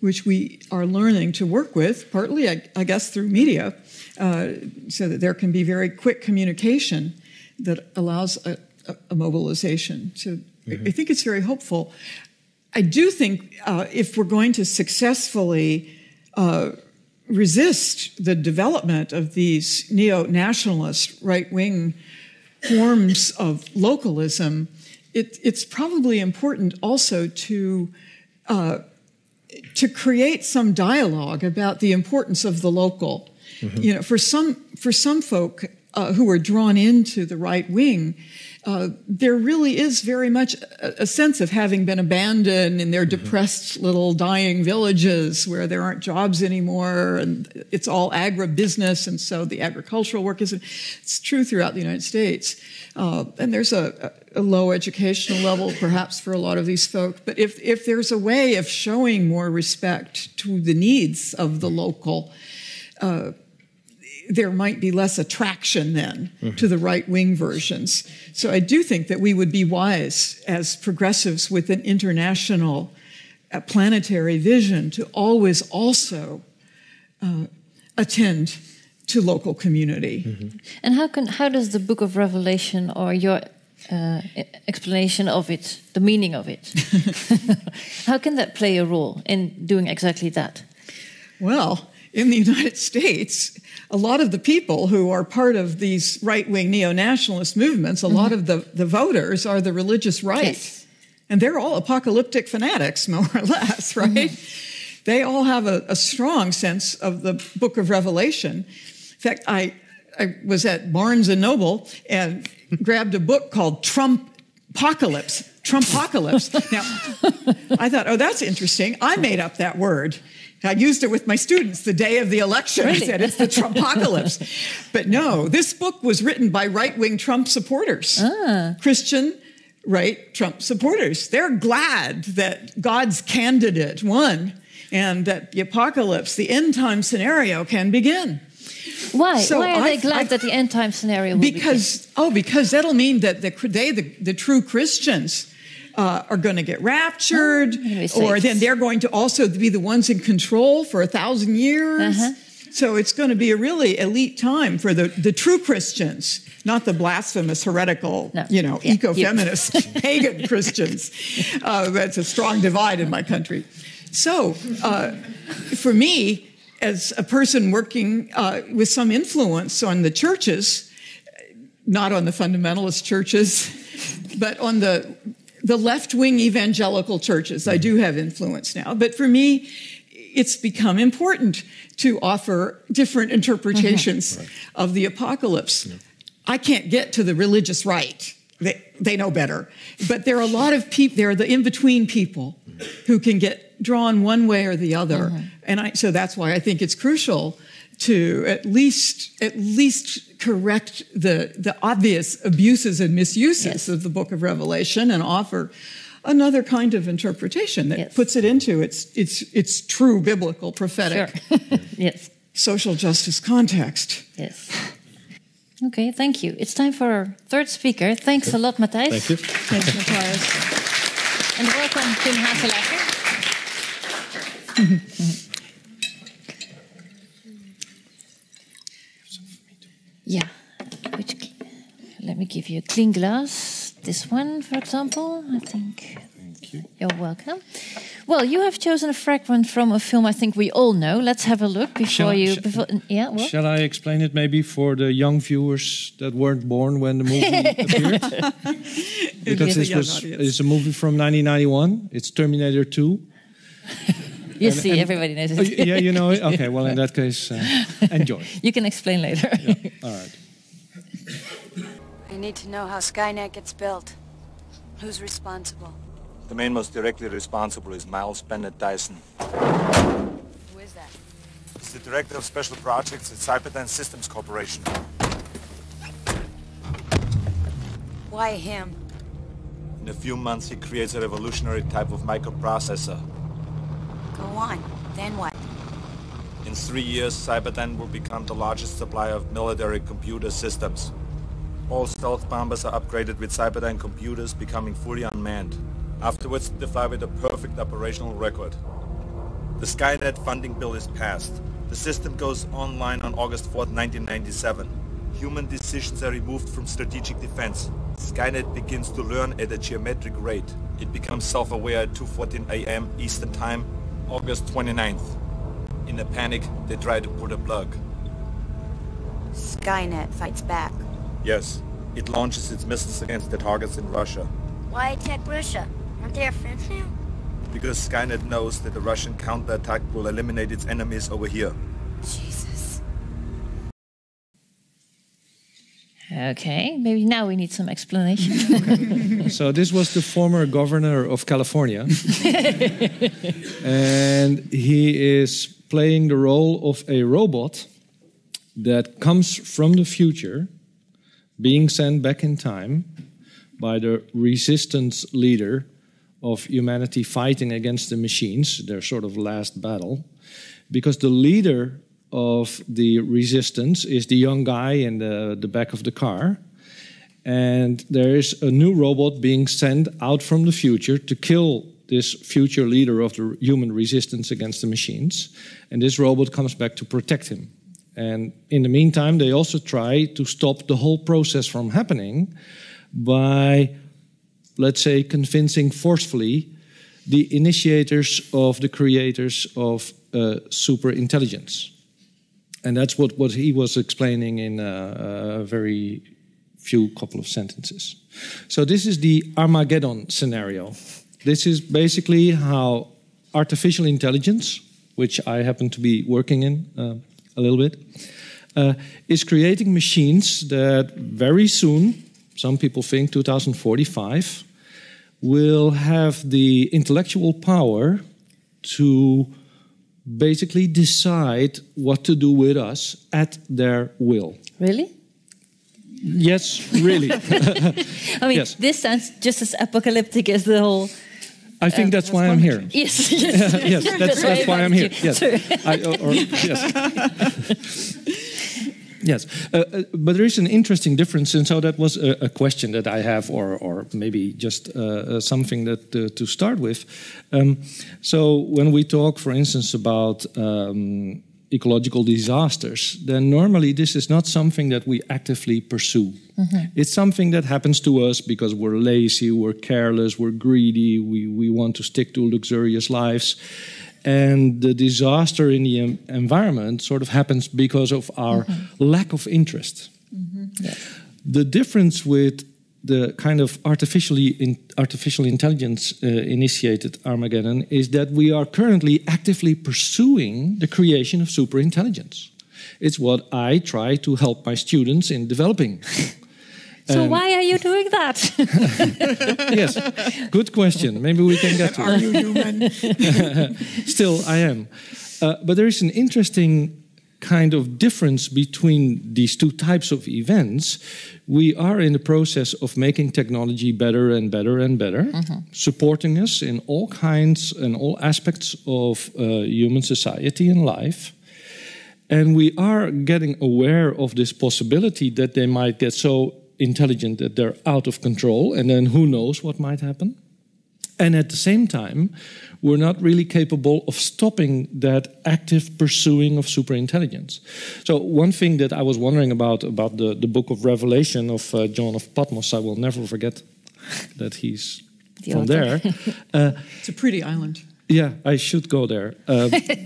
Speaker 2: which we are learning to work with, partly, I guess, through media, so that there can be very quick communication that allows a mobilization. So I think it's very hopeful. I do think if we're going to successfully resist the development of these neo-nationalist right-wing forms of localism, it's probably important also to create some dialogue about the importance of the local. You know, for some folk who are drawn into the right wing, there really is very much a sense of having been abandoned in their depressed little dying villages where there aren't jobs anymore, and it's all agribusiness, and so the agricultural work it's true throughout the United States. And there's a low educational level, perhaps, for a lot of these folk. But if there's a way of showing more respect to the needs of the local, there might be less attraction then to the right-wing versions. So I do think that we would be wise as progressives with an international planetary vision to always also attend to local community.
Speaker 1: And how does the Book of Revelation, or your explanation of it, the meaning of it, how can that play a role in doing exactly that?
Speaker 2: Well, in the United States, a lot of the people who are part of these right-wing neo-nationalist movements, a lot of the voters are the religious right.
Speaker 1: Yes.
Speaker 2: And they're all apocalyptic fanatics, more or less, right? They all have a strong sense of the Book of Revelation. In fact, I was at Barnes & Noble and grabbed a book called Trumpocalypse. Now, I thought, oh, that's interesting. I made up that word. I used it with my students the day of the election. Really? I said, it's the Trumpocalypse. But no, this book was written by right-wing Trump supporters. Christian, right, Trump supporters. They're glad that God's candidate won and that the apocalypse, the end-time scenario, can begin.
Speaker 1: Why? So why are they glad that the end-time scenario will begin?
Speaker 2: Because that'll mean that the true Christians are going to get raptured, or then they're going to also be the ones in control for 1,000 years. So it's going to be a really elite time for the true Christians, not the blasphemous, heretical, eco-feminist, pagan Christians. That's a strong divide in my country. So for me, as a person working with some influence on the churches, not on the fundamentalist churches, but on the left-wing evangelical churches, I do have influence now. But for me, it's become important to offer different interpretations of the apocalypse. I can't get to the religious right. They know better. But there are a lot of people, there are the in-between people who can get drawn one way or the other. And so that's why I think it's crucial to at least correct the obvious abuses and misuses of the book of Revelation and offer another kind of interpretation that puts it into its true biblical, prophetic, social justice context.
Speaker 1: Yes. Okay, thank you. It's time for our third speaker. Thanks a lot, Mathijs.
Speaker 6: Thank you.
Speaker 2: Thanks, Matthias.
Speaker 1: And welcome, Pim Haselager. Yeah. Let me give you a clean glass. This one, for example, I think.
Speaker 6: Thank you.
Speaker 1: You're welcome. Well, you have chosen a fragment from a film I think we all know. Let's have a look before
Speaker 8: Shall I explain it maybe for the young viewers that weren't born when the movie appeared? Because it's a movie from 1991. It's Terminator 2.
Speaker 1: Everybody knows it.
Speaker 8: Yeah, you know it? Okay, well, in that case, enjoy.
Speaker 1: You can explain later.
Speaker 8: Yeah. All right.
Speaker 9: I need to know how Skynet gets built. Who's responsible?
Speaker 10: The man most directly responsible is Miles Bennett Dyson.
Speaker 9: Who is that?
Speaker 10: He's the director of special projects at Cyberdyne Systems Corporation.
Speaker 9: Why him?
Speaker 10: In a few months, he creates a revolutionary type of microprocessor.
Speaker 9: Go on. Then what?
Speaker 10: In 3 years, Cyberdyne will become the largest supplier of military computer systems. All stealth bombers are upgraded with Cyberdyne computers, becoming fully unmanned. Afterwards, they fly with a perfect operational record. The Skynet funding bill is passed. The system goes online on August 4th, 1997. Human decisions are removed from strategic defense. Skynet begins to learn at a geometric rate. It becomes self-aware at 2:14 a.m. Eastern Time, August 29th. In a panic, they try to pull the plug.
Speaker 9: Skynet fights back.
Speaker 10: Yes, it launches its missiles against the targets in Russia.
Speaker 9: Why attack Russia? Aren't they our friends now?
Speaker 10: Because Skynet knows that the Russian counterattack will eliminate its enemies over here.
Speaker 9: Jesus.
Speaker 1: Okay, maybe now we need some explanation.
Speaker 8: Okay. So this was the former governor of California. And he is playing the role of a robot that comes from the future, being sent back in time by the resistance leader of humanity fighting against the machines, their sort of last battle, because the leader of the resistance is the young guy in the back of the car, and there is a new robot being sent out from the future to kill this future leader of the human resistance against the machines, and this robot comes back to protect him. And in the meantime, they also try to stop the whole process from happening by, let's say, convincing forcefully the initiators of the creators of super intelligence. And that's what he was explaining in a very few couple of sentences. So this is the Armageddon scenario. This is basically how artificial intelligence, which I happen to be working in a little bit, is creating machines that very soon, some people think 2045, will have the intellectual power to basically decide what to do with us at their will.
Speaker 1: Really?
Speaker 8: Yes, really.
Speaker 1: I mean, this sounds just as apocalyptic as the whole...
Speaker 8: I think that's why I'm here.
Speaker 1: Yes,
Speaker 8: yes, that's why I'm here. Yes, yes. Yes, but there is an interesting difference, and so that was a question that I have, or maybe just something that to start with. So when we talk, for instance, about ecological disasters, then normally this is not something that we actively pursue. It's something that happens to us because we're lazy, we're careless, we're greedy, we want to stick to luxurious lives. And the disaster in the environment sort of happens because of our lack of interest.
Speaker 1: Yeah.
Speaker 8: The difference with the kind of artificial intelligence initiated Armageddon is that we are currently actively pursuing the creation of superintelligence. It's what I try to help my students in developing.
Speaker 1: So why are you doing that?
Speaker 8: Yes, good question. Maybe we can get to it.
Speaker 2: Are you human?
Speaker 8: Still, I am. But there is an interesting kind of difference between these two types of events. We are in the process of making technology better and better and better, supporting us in all kinds and all aspects of human society and life. And we are getting aware of this possibility that they might get so intelligent that they're out of control, and then who knows what might happen. And at the same time, we're not really capable of stopping that active pursuing of superintelligence. So one thing that I was wondering about the book of Revelation of John of Patmos, I will never forget that he's from there.
Speaker 2: It's a pretty island.
Speaker 8: Yeah, I should go there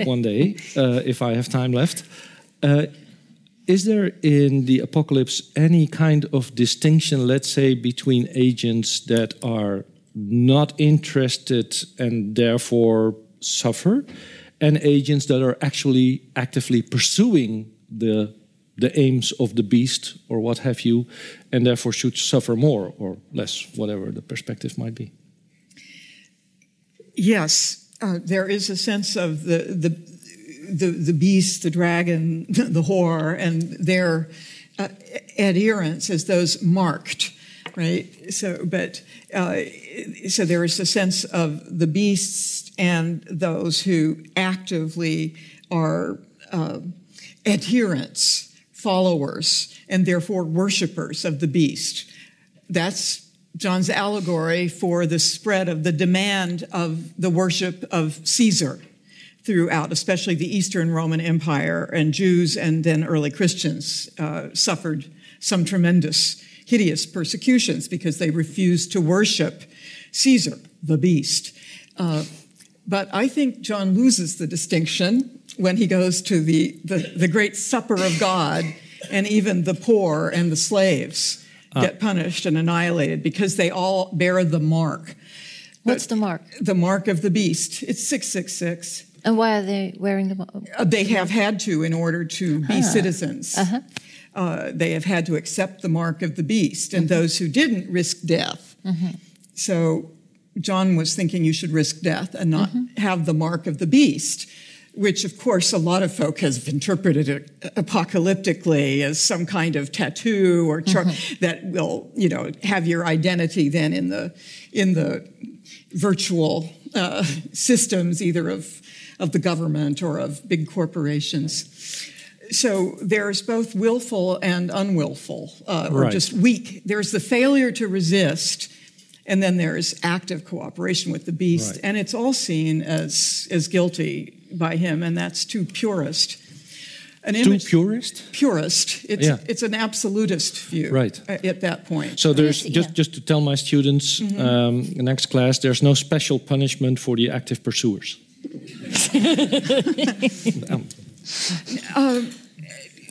Speaker 8: one day if I have time left. Is there in the apocalypse any kind of distinction, let's say, between agents that are not interested and therefore suffer, and agents that are actually actively pursuing the aims of the beast or what have you, and therefore should suffer more or less, whatever the perspective might be?
Speaker 2: Yes, there is a sense of the beast, the dragon, the whore, and their adherents as those marked, right? So there is a sense of the beasts and those who actively are adherents, followers, and therefore worshipers of the beast. That's John's allegory for the spread of the demand of the worship of Caesar throughout, especially the Eastern Roman Empire, and Jews and then early Christians suffered some tremendous, hideous persecutions because they refused to worship Caesar, the beast. But I think John loses the distinction when he goes to the great supper of God, and even the poor and the slaves get punished and annihilated because they all bear the mark.
Speaker 1: What's the mark?
Speaker 2: The mark of the beast. It's 666.
Speaker 1: And why are they wearing the mark?
Speaker 2: They have had to in order to be citizens. They have had to accept the mark of the beast, and those who didn't risk death. So John was thinking you should risk death and not have the mark of the beast, which, of course, a lot of folk have interpreted it apocalyptically as some kind of tattoo or that will, have your identity then in the virtual systems, either of the government or of big corporations. So there's both willful and unwillful, or just weak. There's the failure to resist, and then there's active cooperation with the beast, and it's all seen as guilty by him, and that's too purist.
Speaker 8: Too purist?
Speaker 2: Purist. It's an absolutist view at that point.
Speaker 8: So there's, just to tell my students, next class, there's no special punishment for the active pursuers.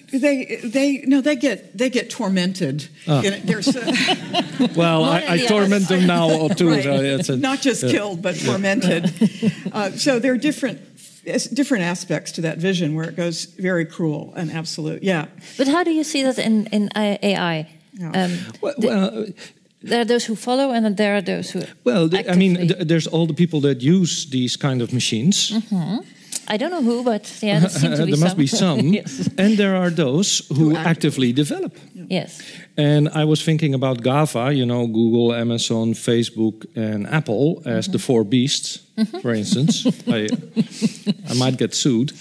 Speaker 2: They get tormented.
Speaker 8: Well, I torment them now too.
Speaker 2: Right.
Speaker 8: So
Speaker 2: not just killed, but tormented. So there are different aspects to that vision where it goes very cruel and absolute. Yeah.
Speaker 1: But how do you see that in AI? There are those who follow, and there are those who.
Speaker 8: Well, I mean, there's all the people that use these kind of machines.
Speaker 1: I don't know who, but there seem to be
Speaker 8: there must be some. Yes. And there are those who actively develop.
Speaker 1: Yes.
Speaker 8: And I was thinking about GAFA, Google, Amazon, Facebook, and Apple as the four beasts, for instance. I might get sued.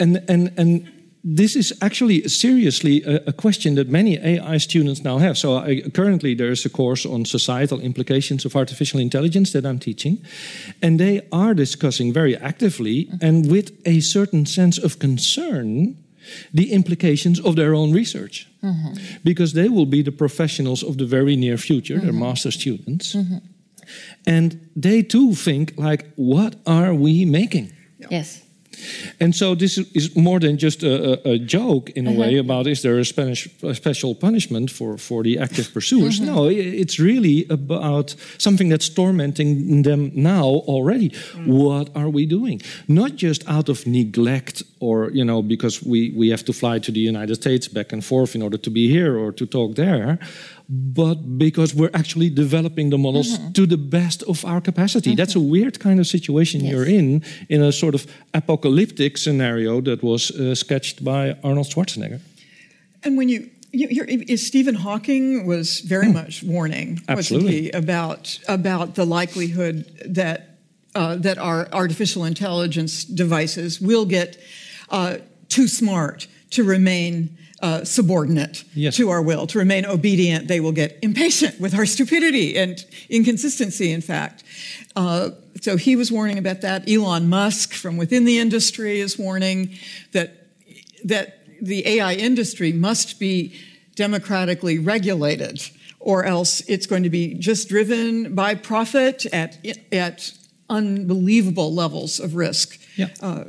Speaker 8: And this is actually seriously a question that many AI students now have. So currently there is a course on societal implications of artificial intelligence that I'm teaching. And they are discussing very actively and with a certain sense of concern the implications of their own research. Because they will be the professionals of the very near future, they're master students. And they too think, like, what are we making?
Speaker 1: Yes.
Speaker 8: And so this is more than just a joke in a way about is there a special punishment for the active pursuers? No, it's really about something that's tormenting them now already. What are we doing? Not just out of neglect or, you know, because we have to fly to the United States back and forth in order to be here or to talk there, but because we're actually developing the models to the best of our capacity. That's a weird kind of situation you're in a sort of apocalyptic scenario that was sketched by Arnold Schwarzenegger.
Speaker 2: And when you hear, Stephen Hawking was very much warning, wasn't he, about the likelihood that that our artificial intelligence devices will get too smart to remain subordinate to our will, to remain obedient. They will get impatient with our stupidity and inconsistency, in fact. So he was warning about that. Elon Musk from within the industry is warning that the AI industry must be democratically regulated, or else it's going to be just driven by profit at unbelievable levels of risk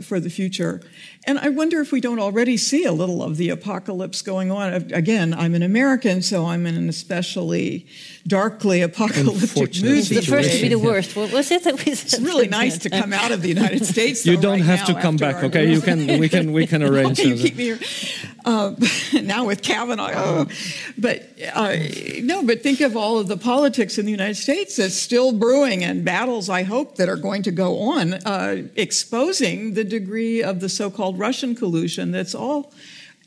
Speaker 2: for the future. And I wonder if we don't already see a little of the apocalypse going on. Again, I'm an American, so I'm in an especially darkly apocalyptic mood.
Speaker 1: The first to be the worst. What was it that we said?
Speaker 2: It's really nice to come out of the United States.
Speaker 8: You don't have to come back, okay? We can arrange.
Speaker 2: You keep me here. Now with Kavanaugh. But think of all of the politics in the United States that's still brewing, and battles, I hope, that are going to go on, exposing the degree of the so-called Russian collusion that's all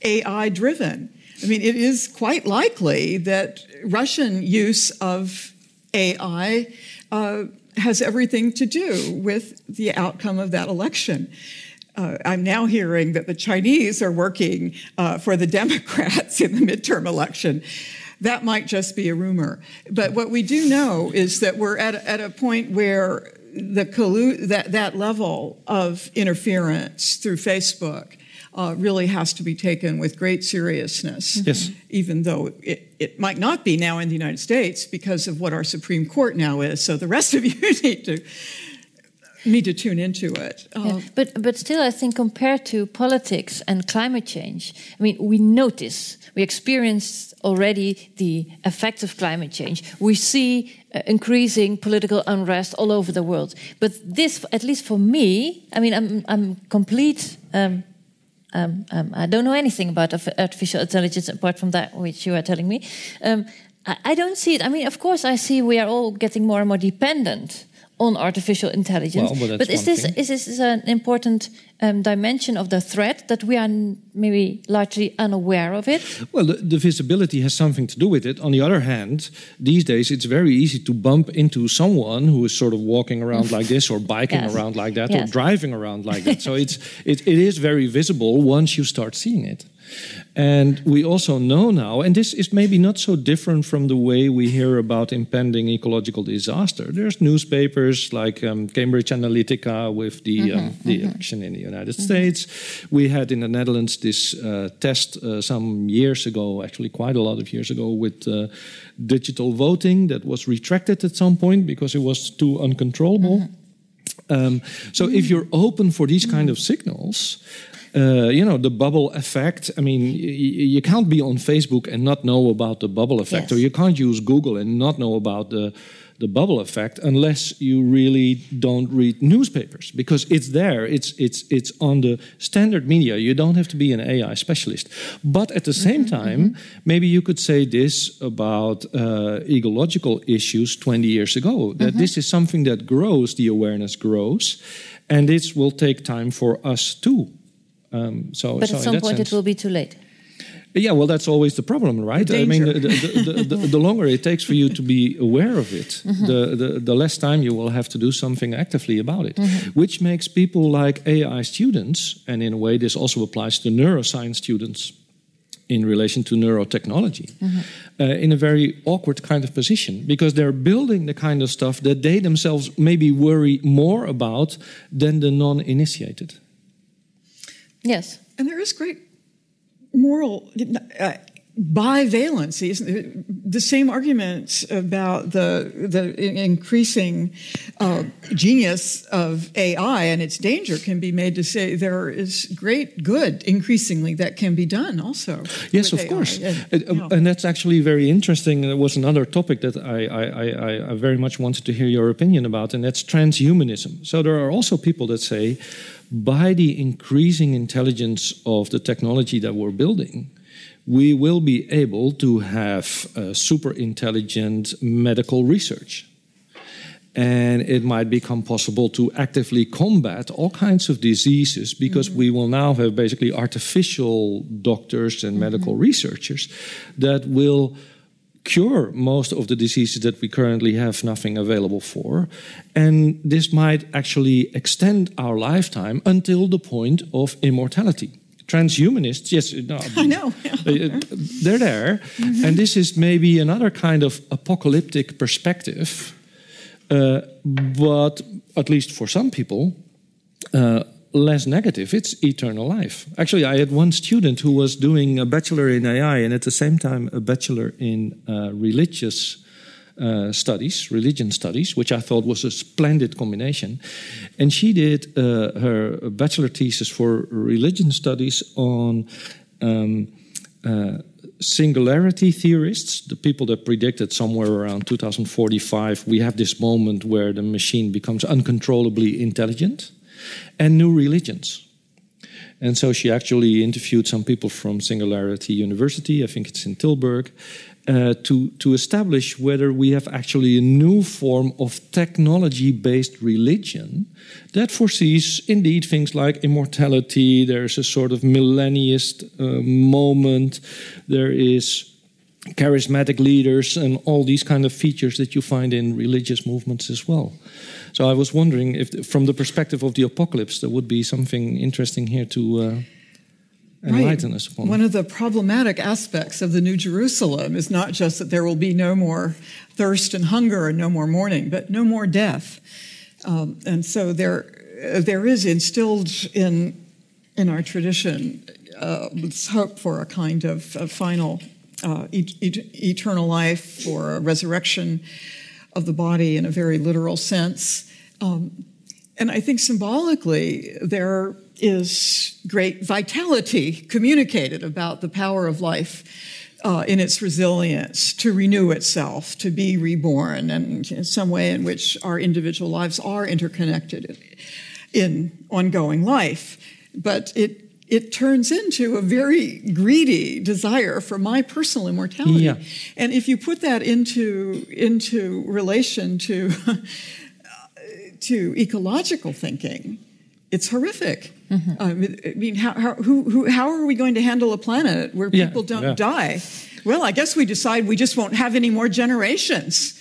Speaker 2: AI-driven. I mean, it is quite likely that Russian use of AI has everything to do with the outcome of that election. I'm now hearing that the Chinese are working for the Democrats in the midterm election. That might just be a rumor. But what we do know is that we're at a point where that level of interference through Facebook really has to be taken with great seriousness.
Speaker 8: Yes.
Speaker 2: Even though it might not be now in the United States because of what our Supreme Court now is. So the rest of you need to tune into it.
Speaker 1: But still, I think compared to politics and climate change, I mean, we experienced already the effects of climate change. We see increasing political unrest all over the world. But this, at least for me, I mean, I'm complete. I don't know anything about artificial intelligence apart from that which you are telling me. I don't see it. I mean, of course, I see we are all getting more and more dependent on artificial intelligence.
Speaker 8: Well,
Speaker 1: but is this an important dimension of the threat that we are maybe largely unaware of it?
Speaker 8: Well, the visibility has something to do with it. On the other hand, these days it's very easy to bump into someone who is sort of walking around like this, or biking around like that, or driving around like that. So it is very visible once you start seeing it. And we also know now, and this is maybe not so different from the way we hear about impending ecological disaster. There's newspapers like Cambridge Analytica with the election in the United States. We had in the Netherlands this test some years ago, actually quite a lot of years ago, with digital voting that was retracted at some point because it was too uncontrollable. So if you're open for these kind of signals, the bubble effect. I mean, you can't be on Facebook and not know about the bubble effect, or you can't use Google and not know about the bubble effect unless you really don't read newspapers, because it's there. It's on the standard media. You don't have to be an AI specialist. But at the same time, maybe you could say this about ecological issues 20 years ago, that this is something that grows, the awareness grows, and this will take time for us too.
Speaker 1: But at some point it will be too late.
Speaker 8: Yeah, well, that's always the problem, right? I mean, the longer it takes for you to be aware of it, the less time you will have to do something actively about it, which makes people like AI students, and in a way this also applies to neuroscience students in relation to neurotechnology, in a very awkward kind of position, because they're building the kind of stuff that they themselves maybe worry more about than the non-initiated.
Speaker 1: Yes.
Speaker 2: And there is great moral bivalency. The same arguments about the increasing genius of AI and its danger can be made to say there is great good increasingly that can be done also.
Speaker 8: Yes, of course. And that's actually very interesting. There was another topic that I very much wanted to hear your opinion about, and that's transhumanism. So there are also people that say, by the increasing intelligence of the technology that we're building, we will be able to have super intelligent medical research. And it might become possible to actively combat all kinds of diseases because we will now have basically artificial doctors and medical researchers that will cure most of the diseases that we currently have nothing available for. And this might actually extend our lifetime until the point of immortality. Transhumanists, yes, no,
Speaker 2: I know.
Speaker 8: They're there. And this is maybe another kind of apocalyptic perspective, but at least for some people, less negative. It's eternal life. Actually, I had one student who was doing a bachelor in AI and at the same time a bachelor in religion studies, which I thought was a splendid combination. And she did her bachelor thesis for religion studies on singularity theorists, the people that predicted somewhere around 2045, we have this moment where the machine becomes uncontrollably intelligent, and new religions. And so she actually interviewed some people from Singularity University, I think it's in Tilburg, to establish whether we have actually a new form of technology-based religion that foresees indeed things like immortality. There's a sort of millennialist moment. There is charismatic leaders and all these kind of features that you find in religious movements as well. So I was wondering if, from the perspective of the apocalypse, there would be something interesting here to enlighten us upon.
Speaker 2: One of the problematic aspects of the New Jerusalem is not just that there will be no more thirst and hunger and no more mourning, but no more death. And so there is instilled in our tradition this hope for a kind of final eternal life, for a resurrection of the body in a very literal sense. And I think symbolically there is great vitality communicated about the power of life in its resilience to renew itself, to be reborn, and in some way in which our individual lives are interconnected in ongoing life. But it turns into a very greedy desire for my personal immortality. Yeah. And if you put that into relation to ecological thinking, it's horrific. I mean, how are we going to handle a planet where people don't die? Well, I guess we decide we just won't have any more generations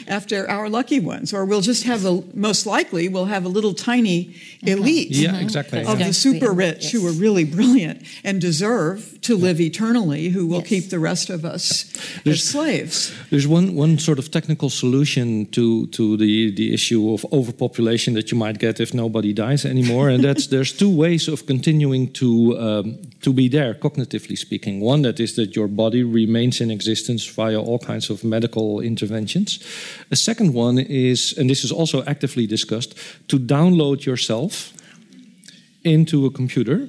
Speaker 2: after our lucky ones, or we'll just have most likely we'll have a little tiny elite of the super rich who are really brilliant and deserve to live eternally, who will keep the rest of us as slaves.
Speaker 8: There's one sort of technical solution to the issue of overpopulation that you might get if nobody dies anymore, and that's there's two ways of continuing to be there, cognitively speaking. One, that is that your body remains in existence via all kinds of medical interventions. A second one is, and this is also actively discussed, to download yourself into a computer.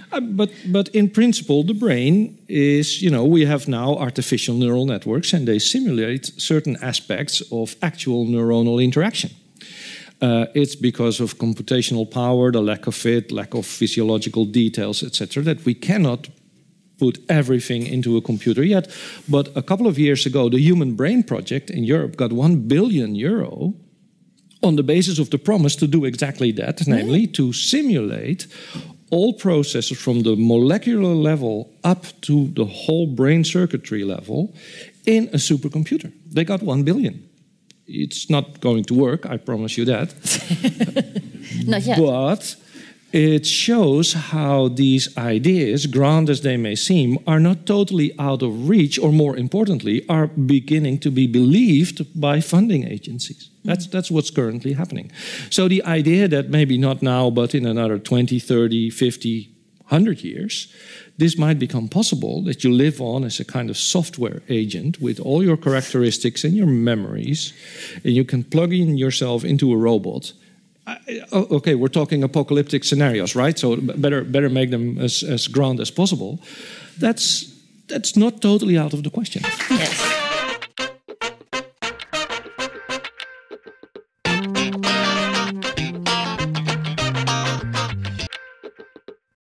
Speaker 8: But in principle, the brain is, we have now artificial neural networks, and they simulate certain aspects of actual neuronal interaction. It's because of computational power, the lack of it, lack of physiological details, etc., that we cannot put everything into a computer yet. But a couple of years ago, the Human Brain Project in Europe got €1 billion on the basis of the promise to do exactly that, namely to simulate all processes from the molecular level up to the whole brain circuitry level in a supercomputer. They got 1 billion. It's not going to work, I promise you that.
Speaker 1: Not yet.
Speaker 8: But it shows how these ideas, grand as they may seem, are not totally out of reach, or more importantly, are beginning to be believed by funding agencies. That's what's currently happening. So the idea that maybe not now, but in another 20, 30, 50, 100 years, this might become possible, that you live on as a kind of software agent with all your characteristics and your memories, and you can plug in yourself into a robot. Okay, we're talking apocalyptic scenarios, right? So better make them as grand as possible. That's not totally out of the question.
Speaker 1: Yes.